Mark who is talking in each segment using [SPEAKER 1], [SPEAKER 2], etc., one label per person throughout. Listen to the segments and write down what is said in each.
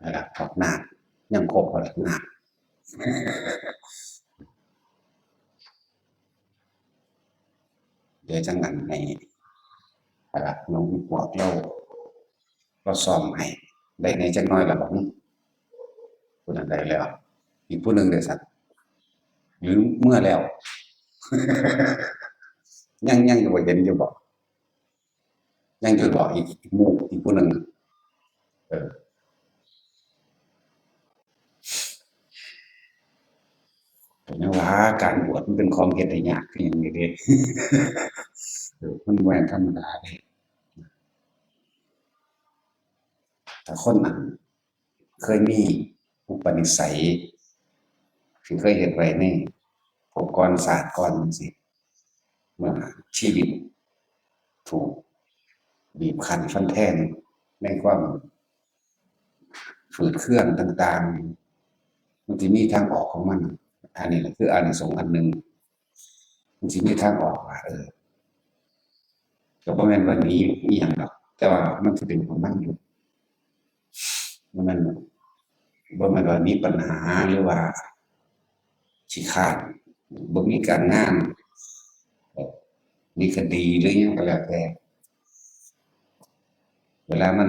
[SPEAKER 1] นะครับขอบหน้ายังครบพอหน้าเดี๋ยวจังนั้นในนะครับน้องปวกเราซ้อมให้ได้ในจังน้อยละบอกผู้นั้นได้แล้วอีกผู้หนึ่งได้สัตว์หรือเมื่อแล้วยังอยู่เห็นอยู่บอกยังอยู่บอกอีกหมู่อีกผู้หนึ่งแต่ว่าการบวชมันเป็นของเฮ็ดได้ยากอย่างนี้เด้มันแหวนธรรมดาเลยแต่คนนั้นเคยมีอุปนิสัยที่เคยเห็นไว้ในพวกกรศาสตร์ก่อนสิเมื่อชีวิตถูกบีบคั้นฟันแทงในความฝืดเครื่องต่างๆมันจะมีทางออกของมันอันนี้แหละคืออานิสงส์อันหนึ่งมันจะมีทางออกว่าก็บ่แม่นว่าหนีอีหยังดอกแต่ว่ามันสิเป็นของมันอยู่มันบ่แม่นว่ามีปัญหาหรือว่าขี้คร้านบ่มีการงานมีคดีหรืออิหยังก็แล้วแต่เวลามัน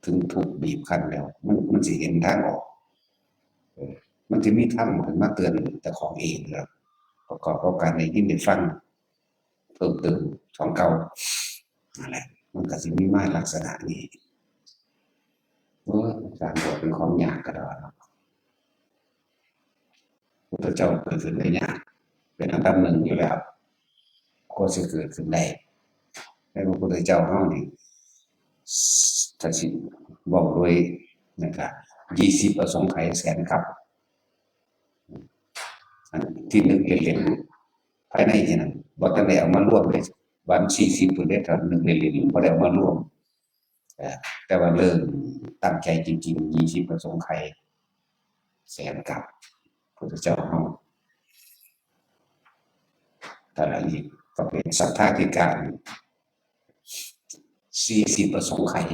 [SPEAKER 1] ถึงถูกบีบคั้นแล้วมันสิเห็นทางออกมันสิมีธรรมขึ้นมาเตือนเจ้าของเองครับประกอบกับการได้ยินได้ฟังเพิ่มเติมของเก่านั่นแหละมันก็สิมีมาลักษณะนี้การบวชเป็นของยากก็ได้พุทธเจ้าเกิดขึ้นได้ยากเป็นอันดับหนึ่งอยู่แล้วก็จะเกิดขึ้นได้ในพระพุทธเจ้าเฮานี่ถ้าสิบอกโดยนะครับ20อสงไขยแสนกับที่นึกเล่นๆภายในที่นั้นบ่ทันได้เอามารวมเลยวัน40พุ่นเด้อถ้านึกเล่นๆบ่ได้เอามารวมแต่ว่าเริ่มตั้งใจจริงๆ20อสงไขยแสนกับพุทธเจ้าเฮาแต่ละอีกก็เป็นศรัทธาธิการ40อสงไขย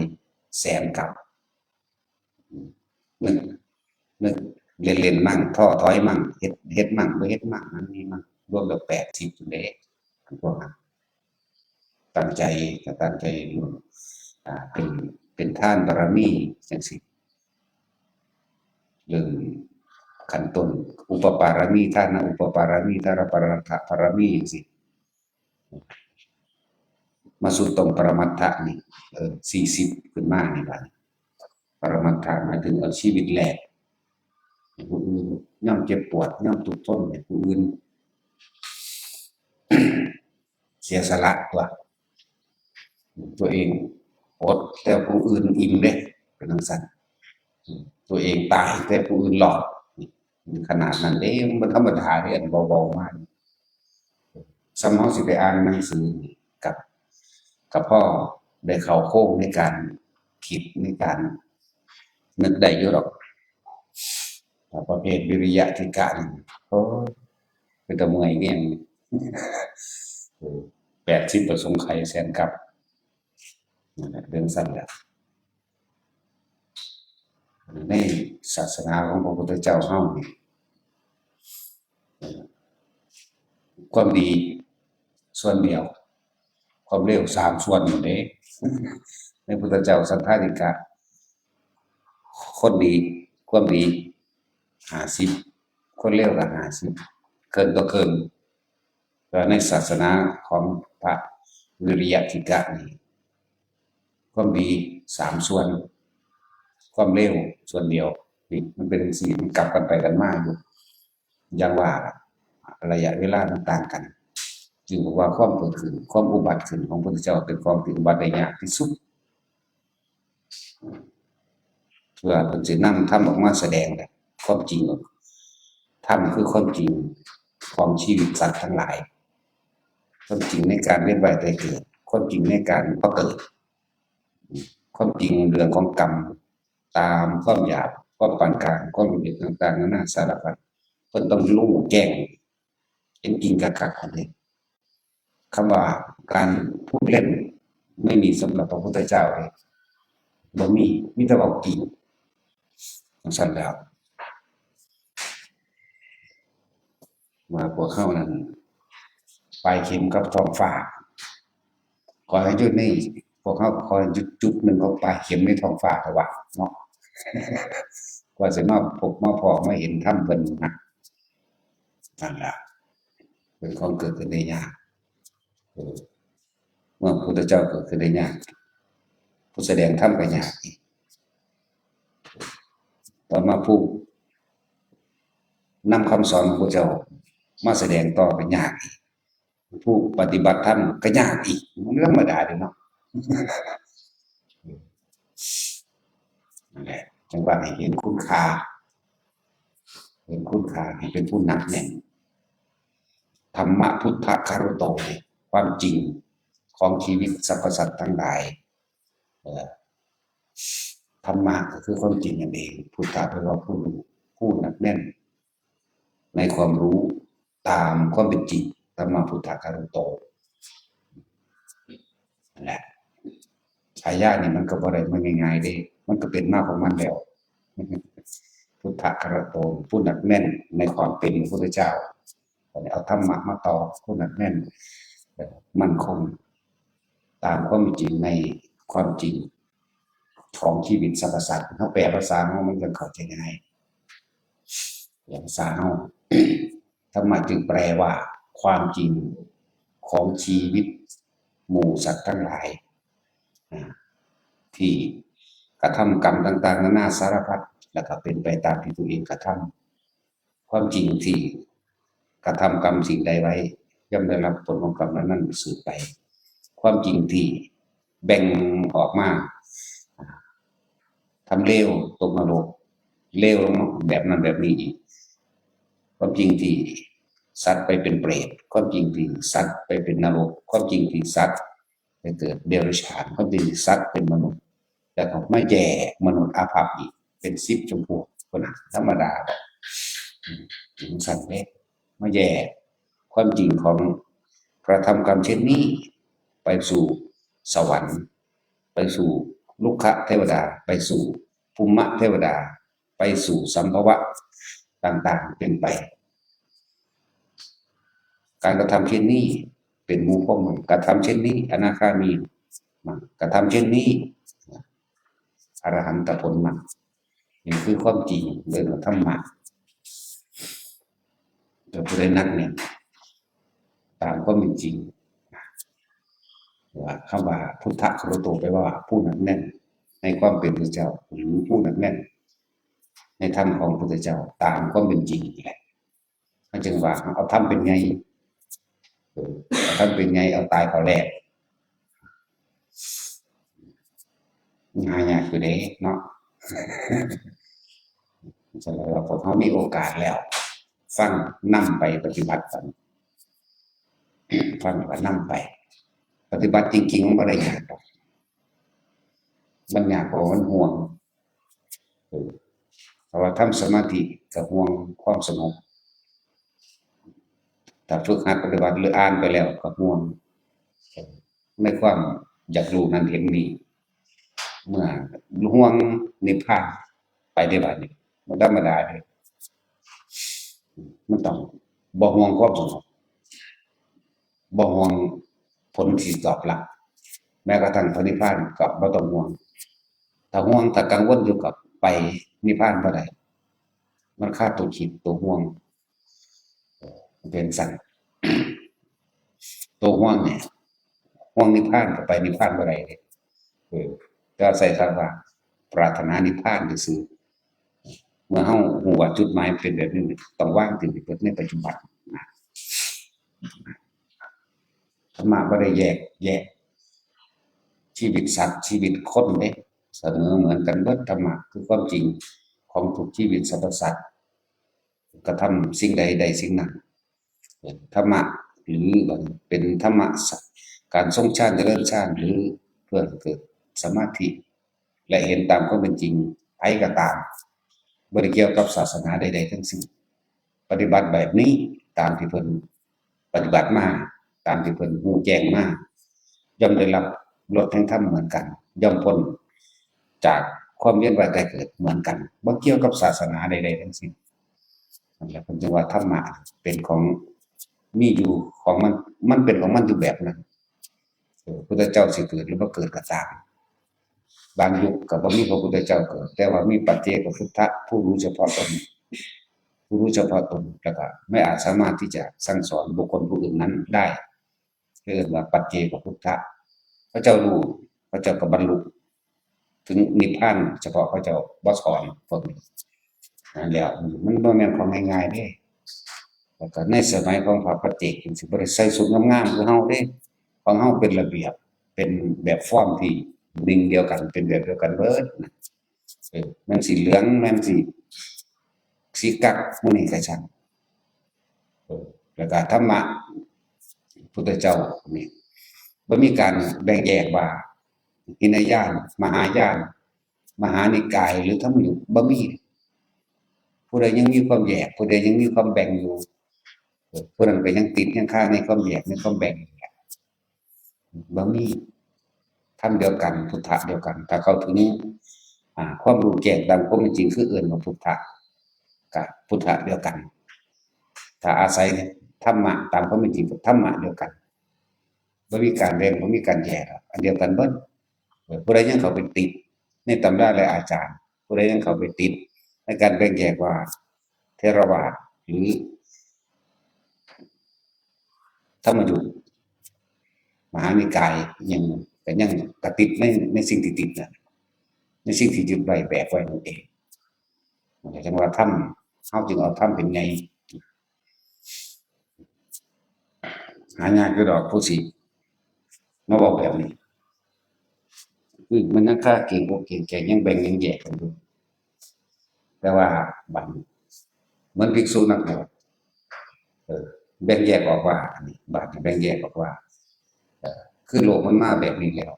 [SPEAKER 1] แสนกับนึกนึกเล่นๆมั่งท้อถอยมั่งเฮ็ดมั่งบ่เฮ็ดมั่งนั้นนี่มั่งรวมแล้ว80พุ่นเด้พวกนั้นตั้งใจก็ตั้งใจเป็นทานบารมีจังซี่เรื่องขั้นต้นอุปปารมีทานะอุปปารมีทานปรัตถปารมีจังซี่มาสู่ตรงปรมัตถะนี่40ขึ้นมานี่บัดปรมัตถะหมายถึงเอาชีวิตแลกให้ผู้อื่นยามเจ็บปวดยามทุกข์ทนให้ผู้อื่นเสียสละตัวเองอดแต่ผู้อื่นอิ่มเด้เป็นจังซั่นตัวเองตายแต่ผู้อื่นรอดขนาดนั้นเด้มันบ่ธรรมดาเดะอันเบาๆมาส่ำเฮาสิไปอ่านหนังสือกับกับพ่อได้เข้าโคกในการคิดในการนึกได้อยู่ดอกประเภทวิริยะทิกะนี่โอ้ยเป็นตาเมื่อยคือหยัง80ประสงค์ไขแสนกับนั่นแหละเรื่องสั้นแหละในศาสนาของพระพุทธเจ้าเฮานี่ความดีส่วนเดียวความเลว3ส่วนนั่นเด้ในพุทธเจ้าสัทธาธิกะคนดีความดี50คนเลวก็50เกินก็เกินแล้วในศาสนาของพระวิริยะทิกะนี่ ความดี3 ส่วนความเลวส่วนเดียวนี่มันเป็นสิ่งมันกลับกันไปกันมาอยู่อย่างว่าระยะเวลาต่างๆกันจึงบอกว่าความเกิดขึ้นความอุบัติขึ้นของพระพุทธเจ้าเป็นความที่อุบัติได้ยากที่สุดเพื่อเพิ่นสินำธรรมออกมาแสดงเลยความจริงธรรมคือความจริงของชีวิตสัตว์ทั้งหลายความจริงในการเวียนว่ายตายเกิดความจริงในการพอเกิดความจริงเรื่องของกรรมตามความหยาบความปานกลางความละเอียดต่างๆนานาสารพัดเพิ่นต้องรู้แจ้งเห็นจริงคักๆอันนี้คำว่าการพูดเล่นไม่มีสำหรับพระพุทธเจ้าเลยบ่มีแต่เว้าจริงจังซั่นแล้วว่าพวกเฮานั้นปลายเข็มกับท้องฟ้าขอให้อยู่ในพวกเฮาขอให้จุดหนึ่งของปลายเข็มในท้องฟ้าเถอะวะเนาะกว่าสิมาพบมาพ้อมาเห็นธรรมเพิ่นนะนั่นล่ะเป็นของเกิดขึ้นได้ยากเมื่อพระพุทธเจ้าเกิดขึ้นได้ยากผู้แสดงธรรมก็ยากอีกต่อมาผู้นำคำสอนของพระเจ้ามาแสดงต่อก็ยากอีกผู้ปฏิบัติธรรมก็ยากอีกมันธรรมดาเด้เนาะนั่นแหละจังว่าให้เห็นคุณค่าให้เป็นผู้หนักแน่นธรรมะพุทธคารโตความจริงของชีวิตสรรพสัตว์ทั้งหลายธรรมะก็คือความจริงนั่นเองพุทธะแปลว่าผู้รู้ผู้หนักแน่นในความรู้ตามความเป็นจริงธรรมะพุทธคารโตนั่นแหละฉายานี่มันก็บ่ได้มาง่ายๆเด้มันก็เป็นมาของมันแล้วพุทธคารโตผู้หนักแน่นในความเป็นพระพุทธเจ้าเอาธรรมะมาต่อผู้หนักแน่นมั่นคงตามความจริงในความจริงของชีวิตสรรพสัตว์เขาแปลภาษาเขามันจะเข้าใจง่ายอย่างภาษาเขาธรรมะจึงแปลว่าความจริงของชีวิตหมู่สัตว์ทั้งหลายที่กระทำกรรมต่างๆนานาสารพัดแล้วก็เป็นไปตามที่ตัวเองกระทำความจริงที่กระทำกรรมสิ่งใดไว้ย่อมได้รับผลของกรรมนั้นสืบไปความจริงที่แบ่งออกมาทำเลวตกนรกเลวแบบนั้นแบบนี้อีกความจริงที่สัตว์ไปเป็นเปรตความจริงที่สัตว์ไปเป็นนรกความจริงที่สัตว์ไปเกิดเดรัจฉานความจริงที่สัตว์เป็นมนุษย์แต่เขาไม่แย่มนุษย์อาภัพอีกเป็น10 ชมพูคนน่ะธรรมดาถึงสัตว์เล็กไม่แย่ความจริงของกระทำกรรมเช่นนี้ไปสู่สวรรค์ไปสู่ลูกขเทวดาไปสู่ภูมิเทวดาไปสู่สัมภวะต่างๆเป็นไปการกระทำเช่นนี้เป็นหมู่พวกมันกระทำเช่นนี้อนาคามีกระทำเช่นนี้อรหันตผลมันนี่คือความจริงเรื่องธรรมะแต่ผู้ใดนักเนี่ยตามความเป็นจริงว่าคำว่าพุทธคารโตแปลว่าผู้หนักแน่นในความเป็นพระเจ้าหรือผู้หนักแน่นในธรรมของพระพุทธเจ้าตามความเป็นจริงนี่แหละมันจึงว่าเอาทำเป็นไงเอาทำเป็นไงเอาตายเขาแรกง่ายๆคือเด้เนาะฉะนั้นเราพอเขามีโอกาสแล้วฟังนำไปปฏิบัติกันฟังแล้วนำไปปฏิบัติจริงๆมันก็ได้ยากหรอกมันยากเพราะมันห่วงเพราะว่าทำสมาธิกับห่วงความสงบแต่ฝึกหัดปฏิบัติหรืออ่านไปแล้วก็ห่วงในความอยากรู้นั้นเห็นนี้เมื่อห่วงนิพพานไปได้บัดนี้มันธรรมดาเลยมันต้องบ่ห่วงความสงบบ่ห่วงผลที่ตอบรับแม้กระทั่งพระนิพพานก็บ่ต้องห่วงถ้าห่วงถ้ากังวลอยู่กับไปนิพพานบ่ได้มันฆ่าตัวคิดตัวห่วงเป็นสั่นตัวห่วงเนี่ยห่วงนิพพานก็ไปนิพพานบ่ได้ ก็ใส่คำว่าปรารถนานิพพานซื่อเมื่อเฮาฮู้ว่าจุดหมายเป็นแบบนี้ต้องวางสิ่งที่เกิดในปัจจุบันนะธรรมะบ่ได้แยกชีวิตสัตว์ชีวิตคนเด้เสมอเหมือนกันเบิดธรรมะคือความจริงของทุกชีวิตสรรพสัตว์กระทำสิ่งใดใดสิ่งนั้นธรรมะหรือเป็นธรรมะการทรงฌานเจริญฌานหรือเพื่อเกิดสมาธิและเห็นตามความเป็นจริงไผก็ตามบ่ได้เกี่ยวกับศาสนาใดๆทั้งสิ้นปฏิบัติแบบนี้ตามที่เพิ่นปฏิบัติมาตามที่เพิ่นรู้แจ้งมาย่อมได้รับรสแห่งธรรมเหมือนกันย่อมพ้นจากความเวียนว่ายตายเกิดเหมือนกันบ่เกี่ยวกับศาสนาใดๆทั้งสิ้นนั่นแหละเพิ่นจึงว่าธรรมะเป็นของมีอยู่ของมันเป็นของมันอยู่แบบนั้นพระพุทธเจ้าสิเกิดหรือบ่เกิดก็ตามบางยุคก็บ่มีพระพุทธเจ้าเกิดแต่ว่ามีปัจเจกพุทธะผู้รู้เฉพาะตนผู้รู้เฉพาะตนแล้วก็ไม่อาจสามารถที่จะสั่งสอนบุคคลผู้อื่นนั้นได้เรียกว่าปัจเจกพุทธะพระเจ้ารู้พระเจ้าก็บรรลุถึงนิพพานเฉพาะพระเจ้าบ่สอนพวกนี้นั่นแหละมันบ่แม่นของง่ายๆเด้แล้วก็ในสมัยของพระปัจเจกจังสิบ่ได้ใส่ชุดงามๆคือเฮาเด้ของเฮาเป็นระเบียบเป็นแบบฟอร์มที่ดิ่งเดียวกันเป็นแบบเดียวกันเบิดนะมันสีเหลืองมันสีกักมื้อนี้ก็ช่างแล้วก็ธรรมะพุทธเจ้านี่บ่มีการแบ่งแยกว่าหินยานมหายานมหานิกายหรือธรรมยุทธ์บ่มีผู้ใดยังมีความแยกผู้ใดยังมีความแบ่งอยู่ผู้นั้นก็ยังติดยังค้างในความแยกในความแบ่งบ่มีธรรมเดียวกันพุทธะเดียวกันถ้าเข้าถึงความรู้แจ้งตามความเป็นจริงคือเอิ้นว่าพุทธะกับพุทธะเดียวกันถ้าอาศัยธรรมะตามความเป็นจริงกับธรรมะเดียวกันบ่มีการแบ่งบ่มีการแยกอันเดียวกันเบิดผู้ใดยังเข้าไปติดในตำราและอาจารย์ผู้ใดยังเข้าไปติดในการแบ่งแยกว่าเทรวาทหรือธรรมยุทธ์มหานิกายยังก็ยังกติดในสิ่งที่ติดน่ะในสิ่งที่ยึดไว้แบกไว้นั่นเองจังว่าธรรมเฮาจึงเอาธรรมเป็นไงหายากอยู่ดอกผู้สิมาบอกแบบนี้คือมันยังค่าเก่งอกเก่งใจยังแบ่งยังแยกกันอยู่แต่ว่าบัดเหมือนภิกษุนักบวชแบ่งแยกออกว่าอันนี้บาดแบ่งแยกออกว่าคือโลกมันมาแบบนี้แล้ว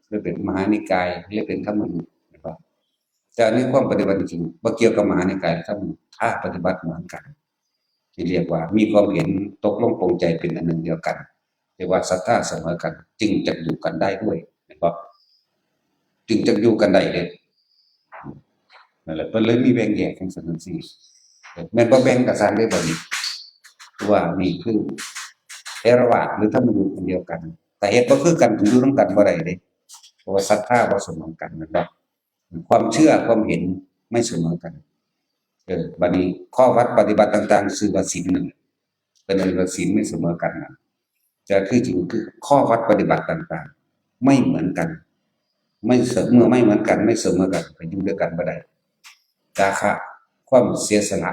[SPEAKER 1] หรือเป็นมหานิกายหรือเป็นธรรมยุทธ์นะครับแต่อันนี้ความปฏิบัติจริงบ่เกี่ยวกับมหานิกายหรือธรรมยุทธ์ถ้าปฏิบัติเหมือนกันที่เรียกว่ามีความเห็นตกลงปลงใจเป็นอันหนึ่งเดียวกันเรียกว่าศรัทธาเสมอกันจึงจะอยู่กันได้ด้วยนะครับจึงจะอยู่กันได้เด้นั่นแหละเพิ่นเลยมีแบ่งแยกจังซั่นจังซี่แม่นบ่แบ่งก็สร้างได้บ่นี่ว่านี่คือเทรวาทหรือธรรมยุทธ์อันเดียวกันแต่เฮ็ดบ่คือกันอยู่นำกันบ่ได้เด้เพราะว่าศรัทธาบ่เสมอกันนะครับความเชื่อความเห็นไม่เสมอกันบัดนี้ข้อวัดปฏิบัติต่างๆชื่อว่าศีลนั่นเป็นอันว่าศีลไม่เสมอกันนะแต่คือจริงคือข้อวัดปฏิบัติต่างๆไม่เหมือนกันไม่เสมอไม่เหมือนกันไม่เสมอกันไปอยู่ด้วยกันบ่ได้จาคะความเสียสละ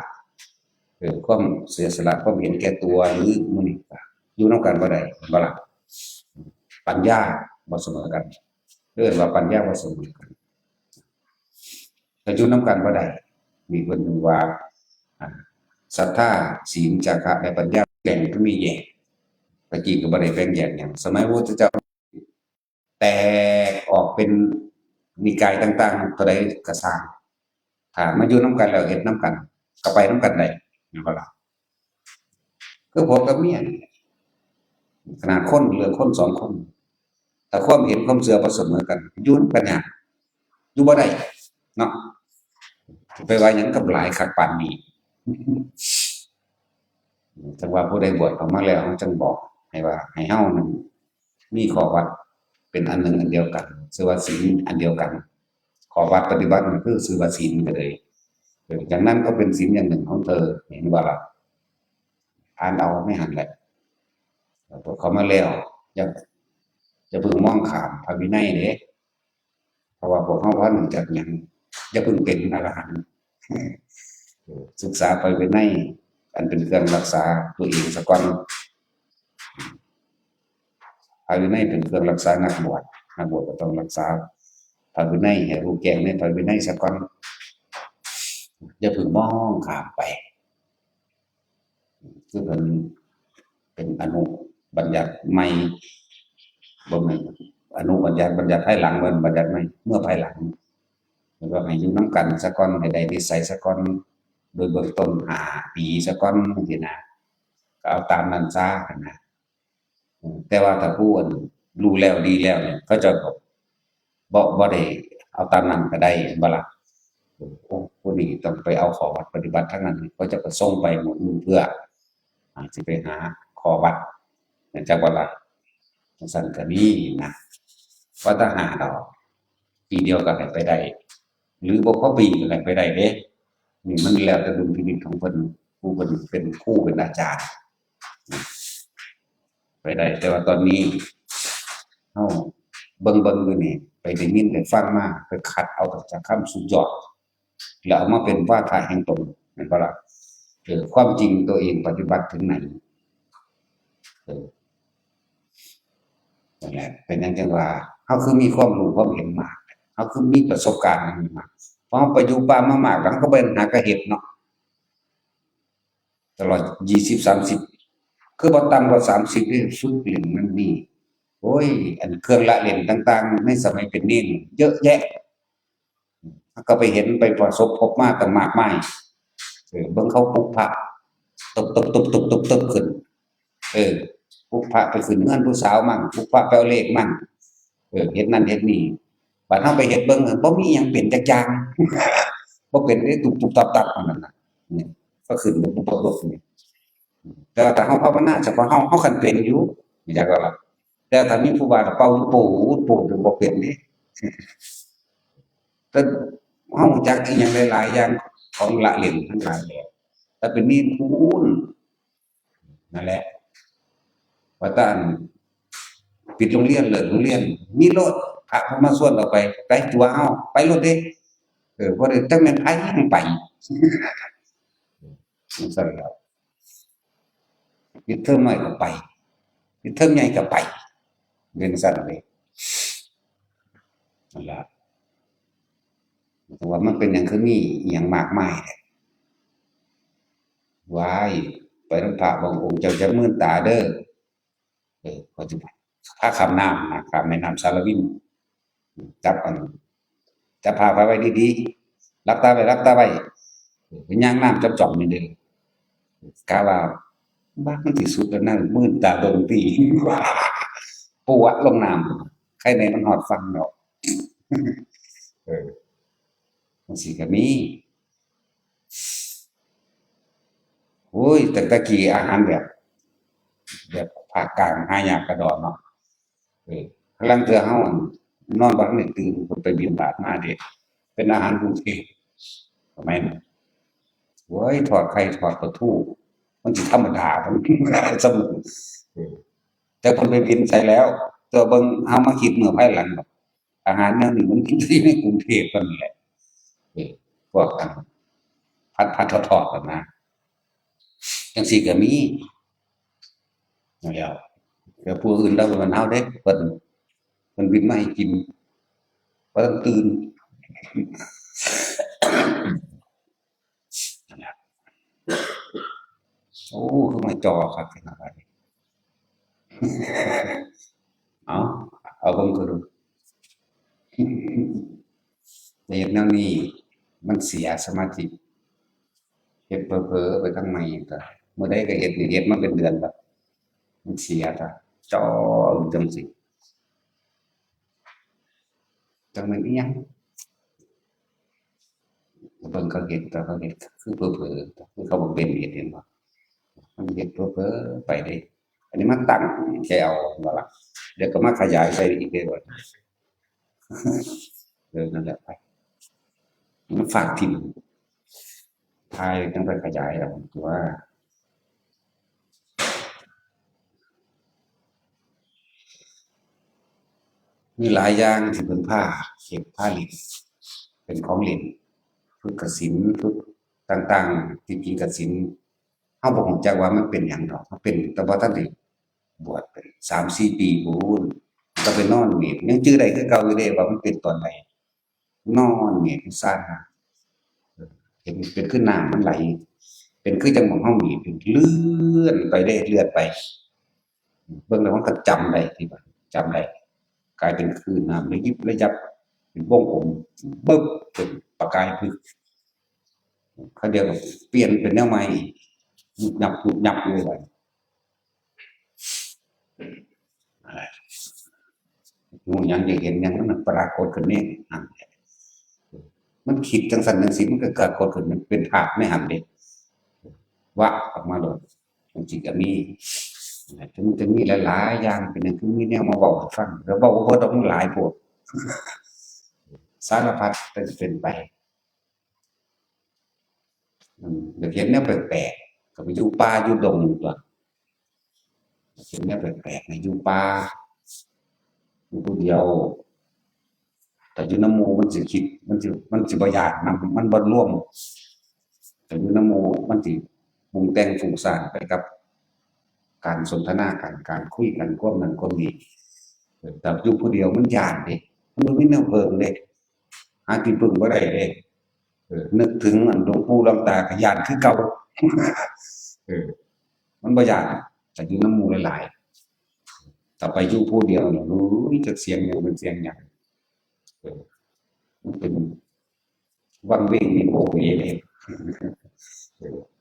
[SPEAKER 1] ความเสียสละความเห็นแก่ตัวหรือมื้อนี้ก็อยู่นำกันบ่ได้บ่ล่ะปัญญาบ่เสมอกันเรียกว่าปัญญาบ่เสมอกันก็อยู่นำกันบ่ได้มีเพิ่นว่าศรัทธาศีลจาคะและปัญญาแบ่งก็มีแยกตะกี้ก็บ่ได้แบ่งแยกหยังสมัยพระพุทธเจ้าแตกออกเป็นนิกายต่างๆเท่าใดก็สร้างถ้ามาอยู่นำกันแล้วเฮ็ดนำกันก็ไปนำกันได้แม่นบ่ล่ะคือผัวกับเมียนี่ขนาดคนเหลือคน2คนถ้าความเห็นความเชื่อบ่เสมอกันอยู่นำกันยากอยู่บ่ได้เนาะไปว่าหยังกับหลายคักปานนี้จังว่าผู้ใดบวชเข้ามาแล้วจังบอกให้ว่าให้เฮานั้นมีข้อวัดเป็นอันหนึ่งอันเดียวกันชื่อว่าศีลอันเดียวกันข้อวัดปฏิบัติมันคือชื่อว่าศีลก็เลยอย่างนั้นก็เป็นศีลอย่างหนึ่งของเธอเห็นว่าล่ะอ่านเอาไม่หันแหละพวกเขามาแล้วอย่าเพิ่งมองข้ามพระวินัยเด้ เพราะว่าพวกเขาว่าหนึ่งจากอย่างอย่าเพิ่งเป็นอรหันต์ศึกษาไปเป็นในอันเป็นเครื่องรักษาตัวเองสะก่อนภายในเป็นเครื่องรักษานักบวชก็ต้องรักษาภายในให้รู้แจ้งในภายในสะก่อนอย่าเพิ่งมองข้ามไปคือเป็นอนุบัญญัติใหม่บ่แม่นอนุบัญญัติภายหลังมันบัญญัติใหม่เมื่อภายหลังแล้วก็ให้อยู่นำกันซะก่อนให้ได้นิสัยซะก่อนโดยเบื้องต้น5 ปีซะก่อนจังซี้นะก็เอาตามนั้นซะนะแต่ว่าถ้าผู้รู้แล้วดีแล้วเนี่ยเขาจะบ่ได้เอาตามนั้นก็ได้บ่ล่ะโอ้ผู้นี้ต้องไปเอาข้อวัดปฏิบัติทั้งนั้นเขาจะไปส่งไปหมดเพื่อสิไปหาข้อวัดจักว่าล่ะจังซั่นก็มีนะว่าถ้าหาดอกปีเดียวก็ให้ไปได้หรือบ่พอปีก็ให้ไปได้เด้นี่มันแล้วแต่ดุลพินิจของเพิ่นผู้เพิ่นเป็นครูเป็นอาจารย์ไปได้แต่ว่าตอนนี้เฮาเบิ่งอยู่นี่ไปได้ยินได้ฟังมาไปคัดเอาจากคำสุดยอดแล้วเอามาเป็นวาทะแห่งตนแม่นบ่ล่ะความจริงตัวเองปฏิบัติถึงไหนเออนั่นแหละเป็นหยังจังว่าเฮาคือมีความรู้ความเห็นมากเฮาคือมีประสบการณ์อันนี้มากพอเฮาไปอยู่ป่ามามากแล้วเราก็ไปหาก็เฮ็ดเนาะตลอด20-30คือบ่ต่ำกว่า30นี่ฝึกเล่นนั่นนี่โอ้ยอันเครื่องละเล่นต่างๆในสมัยเป็นเณรเยอะแยะก็ไปเห็นไปประสบพบมาตั้งมากมายเบิ่งเขาปลุกพระตบขึ้นเออปลุกพระไปขึ้นเฮือนผู้สาวมั่งปลุกพระไปเอาเลขมั่งเฮ็ดนั่นเฮ็ดนี่บัดเฮาไปเฮ็ดเบิ่งบ่มีหยังเป็นจักอย่างบ่เป็นได้ตุบๆตับๆอันนั้นน่ะเนี่ยก็ขึ้นปุ๊บๆนี่แต่ว่าถ้าเฮาภาวนาเฉพาะเฮาคันเป็นอยู่อยากว่าล่ะแต่ถ้ามีผู้ว่าก็เป่าปูดบ่เป็นเด้แต่เฮารู้จักอีหยังหลายๆอย่างของละเล่นทั้งหลายแหละถ้าเป็นมีพูนนั่นแหละว่าแต่อันปิดโรงเรียนเลิกโรงเรียนมีรถพระเพิ่นมาชวนออกไปไปตัวเฮาไปโลดเด้บ่ได้จักแม่นไผยังไปจังซั่นแหล้วปิดเทอมน้อยก็ไปปิดเทอมใหญ่ก็ไปเป็นจั่งซั้นเลยนั่นล่ะแต่ว่ามันเป็นหยังคือมีอิหยังมากมายแท้ว้ายไปนำพระบางองค์เจ้าอย่ามื่นตาเด้อเขาสิพาข้ามน้ำนะข้ามแม่น้ำสารวินจับอันจับพาไปไว้ดีๆหลับตาไว้หลับตาไว้ไปย่างน้ำจับจ่อมนี่เด้อกะว่าบ้ามันสิสุดแล้วนั่นมื่นตาเบิ่งติปัวลงน้ำใครแหน่มันฮอดฝั่งดอกเออจั่งซี้ก็มีโอ้ยแต่กี้อาหารแบบภาคกลางหายากกะดอกเนาะลางเทื่อเฮานอนบ่ทันได้ตื่นเพิ่นไปบิณฑบาตมาเดะเป็นอาหารกรุงเทพสมัยนั้นโอ้ยทอดไข่ทอดปลาทูมันสิธรรมดาเพิ่นสำแต่เพิ่นไปบิณใส่แล้วแต่เบิ่งเฮามาคิดเมื่อภายหลังดอกอาหารแนวนี้มันอยู่ในกรุงเทพเท่านั้นแหละเออพวกอันผัดๆทอดๆนั่นนะจั่งซี้ก็มีนั่นแหล้วแต่ผู้อื่นเราบ่แม่นเฮาเดะเพิ่นบิณมาให้กินบ่ทันตื่นนั่นแหละโอ้คือมาจ่อคักแท้เนาะบัดนี้เอาเอาเบิ่งก็ดูแต่เฮ็ดแนวนี้มันเสียสมาธิเฮ็ดเผลอๆไปข้างในก็มื้อใดก็เฮ็ดนี่เฮ็ดมาเป็นเดือนแล้วมันเสียซะจ่ออยู่จังซี้จักแม่นอิหยังเบิ่งเขาเฮ็ดแต่เขาเฮ็ดคือเผลอๆคือเขาบ่เป็นเฮ็ดเห็นบ่มันเฮ็ดเผลอๆไปได้อันนี้มันตั้งใจเอาว่าล่ะเดี๋ยวก็มาขยายใส่อีกเด้บัดนั่นแหละไปมันฝากถิ่นทายจังไปขยายเอาตัว มีหลายอย่างที่เป็นผ้าเข็บผ้าเหล็กเป็นของเหล็กฝึกกสิณฝึกต่างๆที่จริงกสิณเฮาบ่ฮู้จักว่ามันเป็นหยังดอกมันเป็นแต่บ่ทันได้บวชเป็น3-4 ปีพู้นก็ไปนอนเมตยังจื้อได้คือเก่าอยู่เดะว่ามันเป็นตอนใดนอนเมตอยู่ซ่านเห็นเป็นคือน้ำมันไหลเป็นคือจังหม้องเฮานี่เป็นเลื่อนไปเด้เลื่อนไปเบิ่งแล้วมันก็จำได้ที่ว่าจำได้กลายเป็นคลื่นน้ำระยิบระยับเป็นวงกลมบึ๊บเป็นประกายพลึกคราวเดียวก็เปลี่ยนเป็นแนวใหม่หยุบหยับหยุบหยับอยู่บัดนั่นแหละฮู้หยังอยากเห็นหยังมันปรากฏขึ้นนี่นั่นแหละมันคิดจังซั้นจังซี้มันก็ปรากฏขึ้นมันเป็นภาพในหั้นเดะวะออกมาโลดจังซี้ก็มีถึงมีหลายๆอย่างเป็นหยังคือมีแนวมาเว้าให้ฟังแล้วเว้าบ่เบิดดอกมันหลายโพดสารพัดก็จะเป็นไปอยากเห็นแนวแปลกๆก็ไปอยู่ป่าอยู่ดงตั่วอยากเห็นแนวแปลกๆน่ะอยู่ป่าอยู่ผู้เดียวแต่อยู่นำหมู่มันสิคิดมันสิบ่ย้านนำมันบ่ร่วมแต่อยู่นำหมู่มันสิปรุงแต่งฟุ้งซ่านไปกับการสนทนากันการคุยกันความนั้นความนี้แต่อยู่ผู้เดียวมันย้านเดะมันบ่มีแนวเพิงเดะหาที่พึ่งบ่ได้เดะนึกถึงอันหลวงปู่หลวงตาก็ย้านคือเก่าเออมันบ่ย้านแต่อยู่นำหมู่หลายๆถ้าไปอยู่ผู้เดียวนี่โอ้ยจักเสียงหยังเป็นเสียงหยังเออมันเป็นวังเวงวิโวเวเลย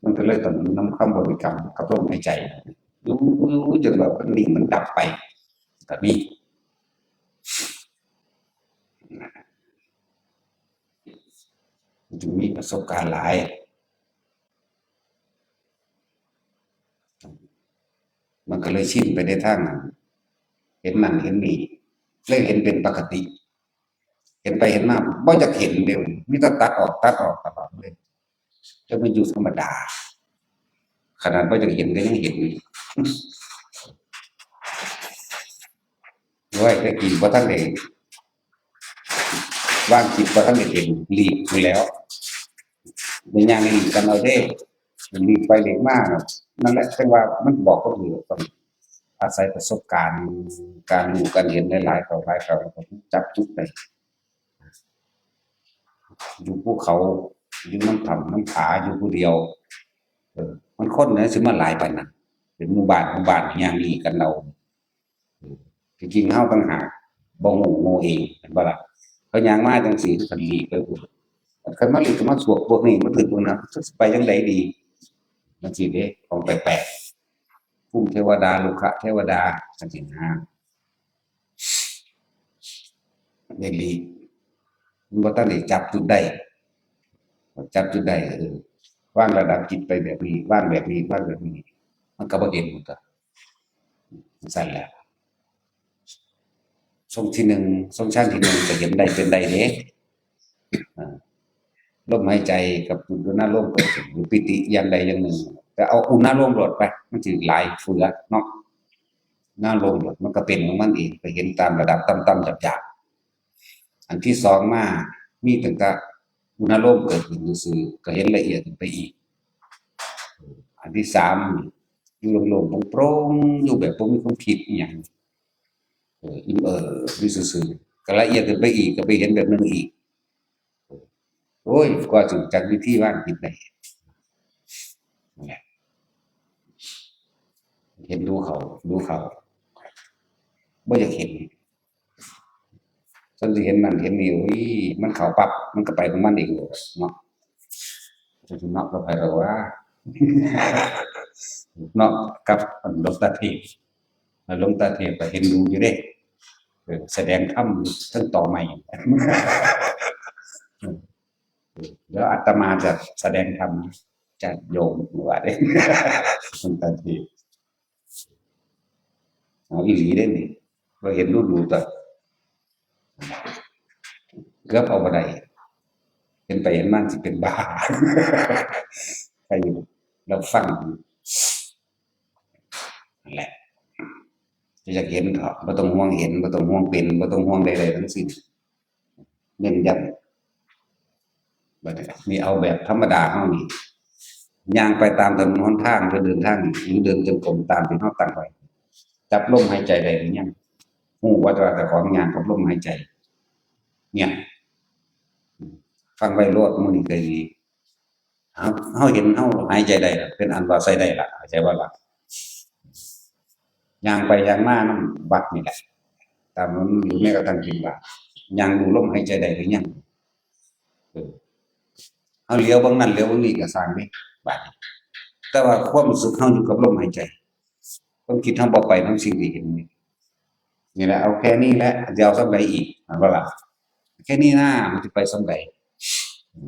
[SPEAKER 1] มันก็เลยต้องนำคำบริกรรมกับลมหายใจรู้จนแบบมันนิ่งมันดับไปก็มีจึงมีประสบการณ์หลายมันก็เลยชินไปในทางนั้นเห็นนั่นเห็นนี่เลยเห็นเป็นปกติเห็นไปเห็นมาบ่อยากเห็นเดี๋ยวมีแต่ตัดออกตลอดเลยจะมาอยู่ธรรมดาขนาดบ่อยากเห็นก็ยังเห็นด้วยแต่กินบ่ทันได้วางจิตบ่ทันได้เห็นหลีกอยู่แล้วมันย่างหลีกกันเอาเด้มันหลีกไปหลีกมาน่ะนั่นแหละจังว่ามันบอกคนอื่นต้องอาศัยประสบการณ์การรู้การเห็นหลายๆต่อหลายครั้งแล้วก็จับจุดได้อยู่ภูเขาอยู่น้ำถ้ำน้ำผาอยู่ผู้เดียวมันคนเนี่ยสิมาหลายปานนั้นเป็นหมู่บ้านย่างหลีกกันเอาที่จริงเฮาต่างหากบ่ฮู้โง่เองเห็นบ่ล่ะเขาย่างมาจังซี่ก็หลีกไปพู้นคันมาหลีกก็มาสวกพวกนี้มาถึกพวกนั้นสิไปจั่งใดดีจั่งซี้เด้ของแปลกๆภูมิเทวดารุกขเทวดาจังซี้นะได้หลีกมันบ่ทันได้จับจุดได้จับจุดได้วางระดับจิตไปแบบนี้วางแบบนี้วางแบบนี้มันก็บ่เห็นพุ่นตั่วจั่งซั้นแหละทรงที่หนึ่งทรงชั้นที่หนึ่งก็เห็นได้เป็นได้เด้อาลมหายใจกับอุณหภูมิเกิดขึ้นหรือปิติอย่างใดอย่างหนึ่งแต่เอาอุณหภูมิโลดไปมันสิหลายเฟือเนาะอุณหภูมิโลดมันก็เป็นของมันเองก็เห็นตามระดับต่ำๆหยาบๆอันที่สองมามีตั้งแต่อุณหภูมิเกิดขึ้นซื่อๆก็เห็นละเอียดขึ้นไปอีกอันที่สามอยู่โล่งๆโปร่งๆอยู่แบบบ่มีความคิดอิหยังอิ่มอยู่ซื่อๆก็ละเอียดขึ้นไปอีกก็ไปเห็นแบบหนึ่งอีกโอ้ยกว่าสิรู้จักวิธีวางจิตได้นั่นแหละเห็นดูเขาบ่อยากเห็นจนสิเห็นนั่นเห็นนี่โอ้ยมันเข้าปั๊บมันก็ไปของมันเองโลดเนาะจะสิเนาะกับไผดอกวะเนาะกับอันหลวงตาเทศหลวงตาเทศก็เห็นดูอยู่เดะแสดงธรรมอยู่เทิงต่อไม้เดี๋ยวอาตมาจะแสดงธรรมจะโยมว่าเด้หลวงตาเทศเอาอีหลีเด้นี่บ่เห็นดูๆตั่วเกือบเอาบ่ได้เห็นไปเห็นมาสิเป็นบ้าใครอยู่เราฟังนั่นแหละ อยากเห็นเถาะบ่ต้องห่วงเห็นบ่ต้องห่วงเป็นบ่ต้องห่วงใดๆทั้งสิ้นเน้นย้ำบัดนี้นี่เอาแบบธรรมดาเฮานี่ย่างไปตามถนนหนทางหรือเดินทางหรือเดินจงกรมตามที่เฮาตั้งไว้จับลมหายใจได้หรือยังฮู้ว่าเจ้าของย่างกับลมหายใจเนี่ยฟังไว้โลดมื้อนี้ก็ดีเฮาเห็นเฮาหายใจได้ล่ะเป็นอันว่าใช้ได้ล่ะเข้าใจบ่ล่ะย่างไปย่างมานำวัดนี่แหละตามนั้นหรือแม้กระทั่งกินบาตรย่างดูลมหายใจได้หรือยังเออเฮาเหลียวเบิ่งนั่นเหลียวเบิ่งนี่ก็สร้างเด้บาดนี้แต่ว่าความรู้สึกเฮาอยู่กับลมหายใจความคิดเฮาบ่ไปนำสิ่งที่เห็นนี่แหละเอาแค่นี้แหละจะเอาส่ำใดอีกแม่นบ่ล่ะแค่นี้นะมันสิไปส่ำใด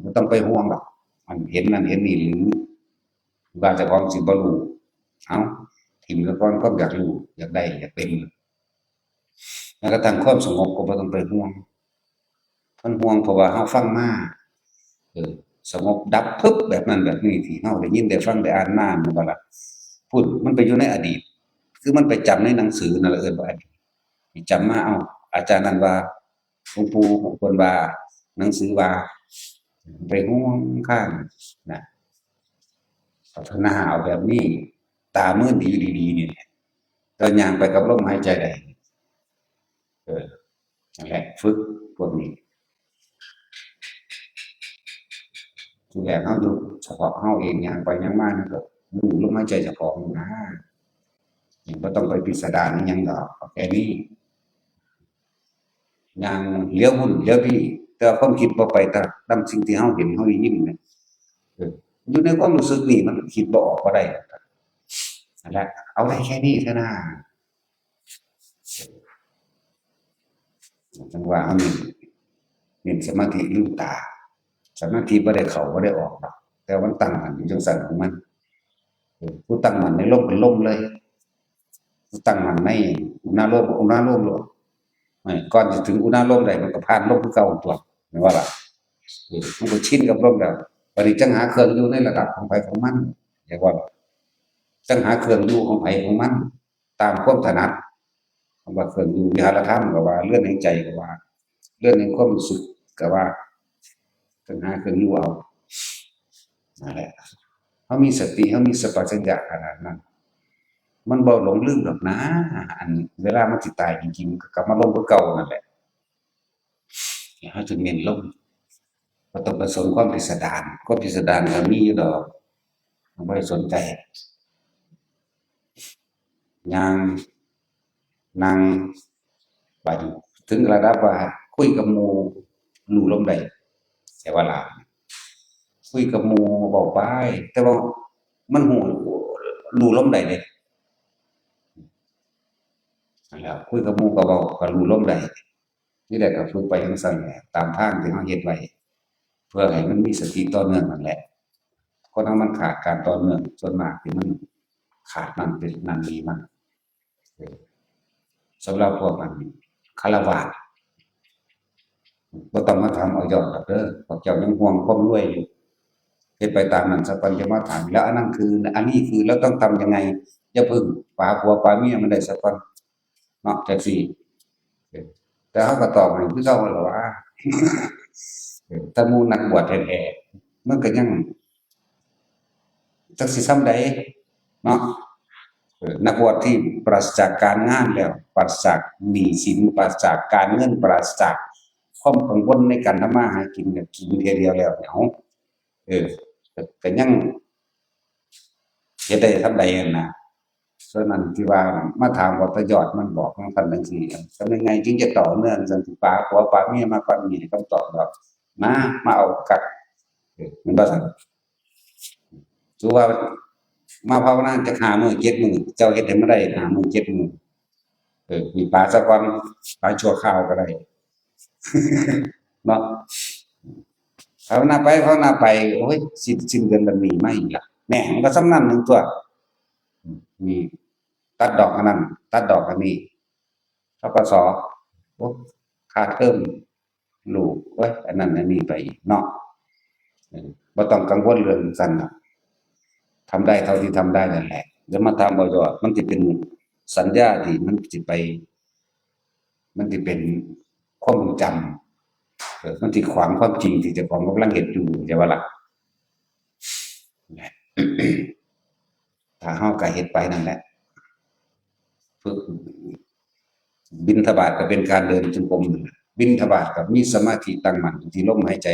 [SPEAKER 1] บ่ต้องไปห่วงหรอกอันเห็นนั่นเห็นนี่หรือว่าเจ้าของสิบ่รู้เอ้าทิ่มซะก่อนความอยากรู้อยากได้อยากเป็นแม้กระทั่งความสงบก็บ่ต้องไปห่วงมันห่วงเพราะว่าเฮาฟังมาเออสงบดับพึบแบบนั้นแบบนี้ที่เฮาได้ยินได้ฟังได้อ่านมาแม่นบ่ล่ะพูดมันไปอยู่ในอดีตคือมันไปจำในหนังสือนั่นแหละเอิ้นว่าอดีตที่จำมาเอ้าอาจารย์นั้นว่าหลวงปู่เพิ่นว่าหนังสือว่าไปห่วงข้างนะพัฒนาเอาแบบนี้ตามืดดีๆนี่แหละตอนย่างไปกับลมหายใจได้เออนั่นแหละฝึกพวกนี้ทีแรกเฮาอยู่เฉพาะเฮาเองย่างไปย่างมานี่ก็รู้ลมหายใจเจ้าของนะบ่ต้องไปพิสดารอิหยังดอกเอาแค่นี้ย่างเลี้ยวหุ้นเลี้ยวพี่แต่ว่าความคิดบ่ไปตามสิ่งที่เฮาเห็นเฮาได้ยินแหมเอออยู่ในความรู้สึกนี่มันคิดบ่ออกบ่ได้นั่นแหละเอาได้แค่นี้เถอะนะจังว่าเฮาเน้นสมาธิลืมตาสมาธิบ่ได้เข้าบ่ได้ออกดอกแต่มันตั้งมั่นอยู่จังซั่นของมันผู้ตั้งมั่นในลมเป็นลมเลยผู้ตั้งมั่นในอุณาโลมอุณาโลมโลดไม่ก่อนสิถึงอุณาโลมได้มันก็ผ่านลมคือเก่าตัวแม่นบ่ล่ะมันก็ชินกับลมแล้วบัดนี้จังหาเครื่องอยู่ในระดับของไผของมันเข้าใจบ่ล่ะจังหาเครื่องอยู่ของไผของมันตามความถนัดคำว่าเครื่องอยู่วิหารธรรมก็ว่าเรือนแห่งใจก็ว่าเรือนแห่งความรู้สึกก็ว่าจังหาเครื่องอยู่เอานั่นแหละเฮามีสติเฮามีสัมปชัญญะขนาดนั้นมันบ่หลงลืมดอกนะอันเวลามันสิตายจริงๆมันก็กลับมาลงคือเก่านั่นแหละเฮาจึงเน้นลงบ่ต้องไปสนความพิสดารความพิสดารก็มีอยู่ดอกบ่ได้สนใจย่างนั่งบัดนี้ถึงระดับว่าคุยกับหมู่รู้ลมได้ใช้เวลาคุยกับหมู่เว้าไปแต่ว่ามันรู้ลมได้เดะนั่นแหล้วคุยกับหมู่ก็เว้าก็รู้ลมได้นี่แหละก็ฝึกไปจั่งซั้นแหละตามทางที่เราเฮ็ดไว้เพื่อให้มันมีสติต่อเนื่องนั่นแหละคนเรามันขาดการต่อเนื่องส่วนมากที่มันขาดนั่นเป็นนั่นนี่มันเออสำหรับพวกฆราวาสบ่ต้องมาถามเอายอดดอกเด้อพวกเจ้ายังห่วงความรวยอยู่เฮ็ดไปตามนั้นซะก่อนจะมาถามแล้วอันนั้นคืออันนี้คือแล้วต้องทำยังไงอย่าพึ่งฝาผัวฝาเมียมันได้ซะก่อนเนาะจั่งซี้เออแต่เขาก็ตอบให้คือเก่านั่นล่ะว่าแต่หมู่นักบวชแท้ๆมันก็ยังจักสิส่ำใดเนาะนักบวชที่ปราศจากการงานแล้วปราศจากหนี้สินปราศจากการเงินปราศจากความกังวลในการทำมาหากินก็กินเที่ยเดียวแล้วเนี่ยเอ้าเออก็ยังเฮ็ดได้ส่ำใดนั่นน่ะฉะนั้นที่ว่ามาถามว่าพระยอดมันบอกของท่านจั่งซี้ทำยังไงจึงจะต่อเนื่องจั่งสิฝาผัวฝาเมียมาก่อนมีให้คำตอบดอกมาเอาคักแม่นบ่ซั่นถือว่ามาภาวนาจัก5มื้อ7มื้อเจ้าเฮ็ดให้มันได้5มื้อ7มื้อมีปลาซะก่อนปลาชั่วคราวก็ได้เนาะภาวนาไปโอ๊ยสิ้นเดือนแล้วหนี้มาอีกแล้วแหน่มันก็ส่ำนั้นหนึ่งตัวนี่ตัดดอกอันนั้นตัดดอกอันนี้ ธปส. โอ้ค่าเทอมลูกโอ๊ยอันนั้นอันนี้ไปอีกเนาะบ่ต้องกังวลเรื่องซั้นน่ะทำได้เท่าที่ทำได้นั่นแหละอย่ามาถามเอายอดมันสิเป็น สัญญาที่มันสิไป มันสิเป็นความทรงจำมันสิขวางความจริงที่เจ้าของกำลังเฮ็ดอยู่ใช่บ่ล่ะ ถ้าเฮาก็เฮ็ดไปนั่นแหละฝึกบิณฑบาตก็เป็นการเดินจงกรมนั่นแหละบิณฑบาตก็มีสมาธิตั้งมั่นอยู่ที่ลมหายใจ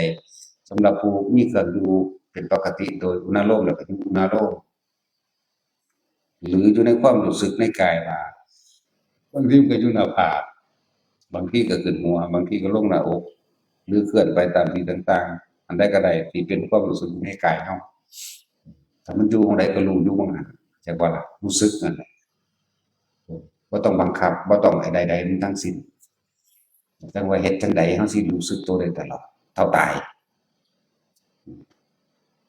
[SPEAKER 1] สำหรับผู้มีเครื่องอยู่เป็นปกติโดยอุณโลมแล้วก็อยู่อุณโลมหรืออยู่ในความรู้สึกในกายว่าบางทีมันก็อยู่หน้าผากบางทีก็ขึ้นหัวบางทีก็ลงหน้าอกหรือเคลื่อนไปตามที่ต่างๆอันใดก็ได้ที่เป็นความรู้สึกในกายเฮาถ้ามันอยู่ตรงใดก็รู้อยู่ตรงนั้นจักบ่ล่ะรู้สึกนั่นแหละบ่ต้องบังคับบ่ต้องให้ใดๆทั้งสิ้นจังว่าเฮ็ดจั่งใดเฮาสิรู้สึกตัวได้ตลอดเท่าตาย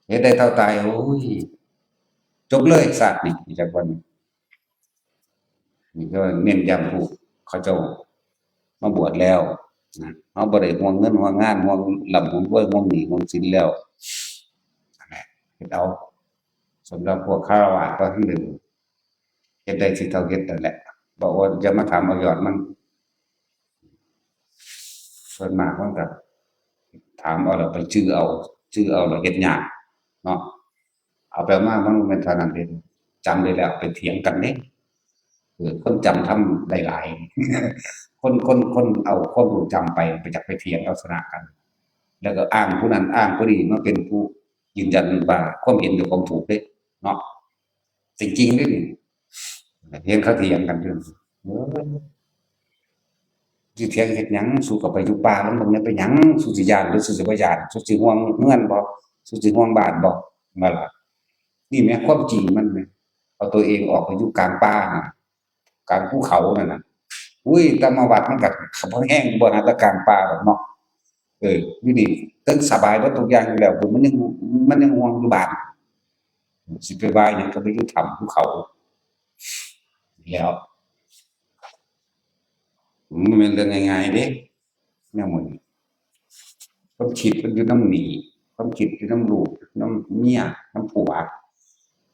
[SPEAKER 1] เฮ็ดได้เท่าตายโอ้ยจบเลยชาตินี้จักว่านี่ก็เน้นย้ำผู้เขาเจ้ามาบวชแล้วนะเฮาบ่ได้ห่วงเงินห่วงงานห่วงร่ำห่วงรวยห่วงหนี้ห่วงสินแล้วนั่นแหละเฮ็ดเอาสำหรับพวกคฤหัสถ์ก็คือเฮ็ดได้สิเท่าเฮ็ดนั่นแหละบอกว่าอย่ามาถามเอายอดมันส่วนมากมันก็ถามเอาแล้วไปชื่อเอาแล้วเฮ็ดยากเนาะเอาไปเอามามันบ่แม่นเท่านั้นเดะจำได้แล้วไปเถียงกันเดะคนจำทำได้หลายคนเอาความรู้จำไปจักไปเถียงเอาชนะกัน แล้วก็อ้างผู้นั้นอ้างผู้นี้มาเป็นผู้ยืนยันว่าความเห็นเจ้าของถูกเดะเนาะจริงๆเดะนี่เห็นเขาเถียงกันเรื่องเออ สิเถียงเฮ็ดหยังสู้ก็ไปอยู่ป่ามันบ่แม่นไปหยังสู้สิย้านหรือสู้สิบ่ย้านสู้สิห่วงเรือนบ่สู้สิห่วงบ้านบ่นั่นล่ะนี่แหมความจริงมันแหมเอาตัวเองออกไปอยู่กลางป่าน่ะกลางภูเขานั่นน่ะอุ้ยแต่มาวัดมันก็บ่แฮงบ่หาแต่กลางป่าดอกเนาะอยู่นี่เทิงสบายเบิดทุกอย่างอยู่แล้วมันยังห่วงอยู่บ้านสิไปว่าหยังก็ไปอยู่ถ้ำภูเขาแล้วมันบ่แม่นเรื่องง่ายๆเดะแนวหมู่นี้ ความคิดมันอยู่นำหนี้ความคิดอยู่นำลูกนำเมียนำผัว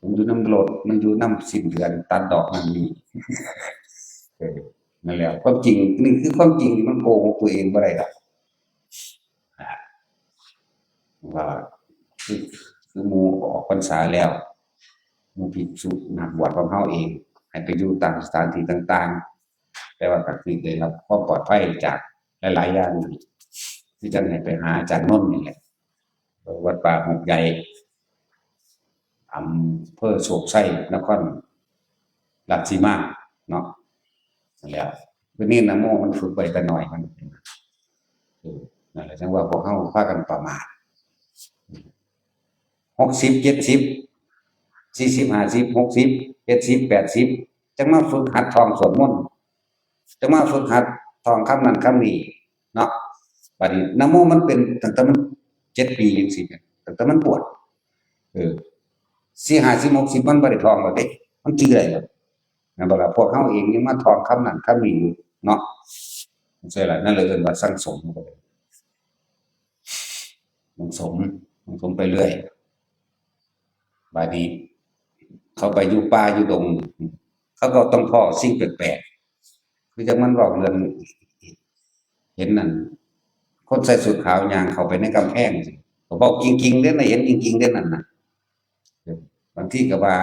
[SPEAKER 1] มันอยู่นำรถมันอยู่นำสิ้นเดือนตัดดอกนั่นนี่เออนั่นแหละความจริงนี่คือความจริงที่มันโกหกตัวเองบ่ได้ดอกอาว่าคือคือหมู่ออกพรรษาแล้วหมู่ภิกษุนักบวชของเฮาเองให้ไปอยู่ตามสถานที่ต่างๆแต่ว่าก็คือได้รับความปลอดภัยจากหลายๆอย่างที่จั่งให้ไปหาอาจารย์นนท์นี่แหละวัดป่าหมกใหญ่ อำเภอโชคชัยนครราชสีมาเนาะนั่นแหละคือนี่นะโมมันฝึกไปแต่น้อยมันนั่นแหละจังว่าพวกเฮาพากันประมาท60 70 40 50 60 70 80จังมาฝึกหัดท่องสวดมนต์จังมาฝึกหัดท่องคำนั้นคำนี้เนาะบัดนี้นะโมมันเป็นตั้งแต่มัน7 ปีจังซี้แหมตั้งแต่มันบวชเออ 40 50มันบ่ได้ท่องแล้วเดะมันจือได้แล้วแม่นบ่ล่ะพวกเฮาเองยังมาท่องคำนั้นคำนี้อยู่เนาะจั่งซี้ล่ะนั่นเลยเอิ้นว่าสังสมเข้าไปสังสมสังสมไปเรื่อยบัดนี้เขาไปอยู่ป่าอยู่ดงเขาก็ต้องพ้อสิ่งแปลกๆคือจังมันเว้าเรื่องเห็นนั่นคนใส่ชุดขาวย่างเข้าไปในกำแพงจั่งซี้ก็เว้าจริงๆเดะน่ะเห็นจริงๆเดะนั่นน่ะบางทีก็ว่า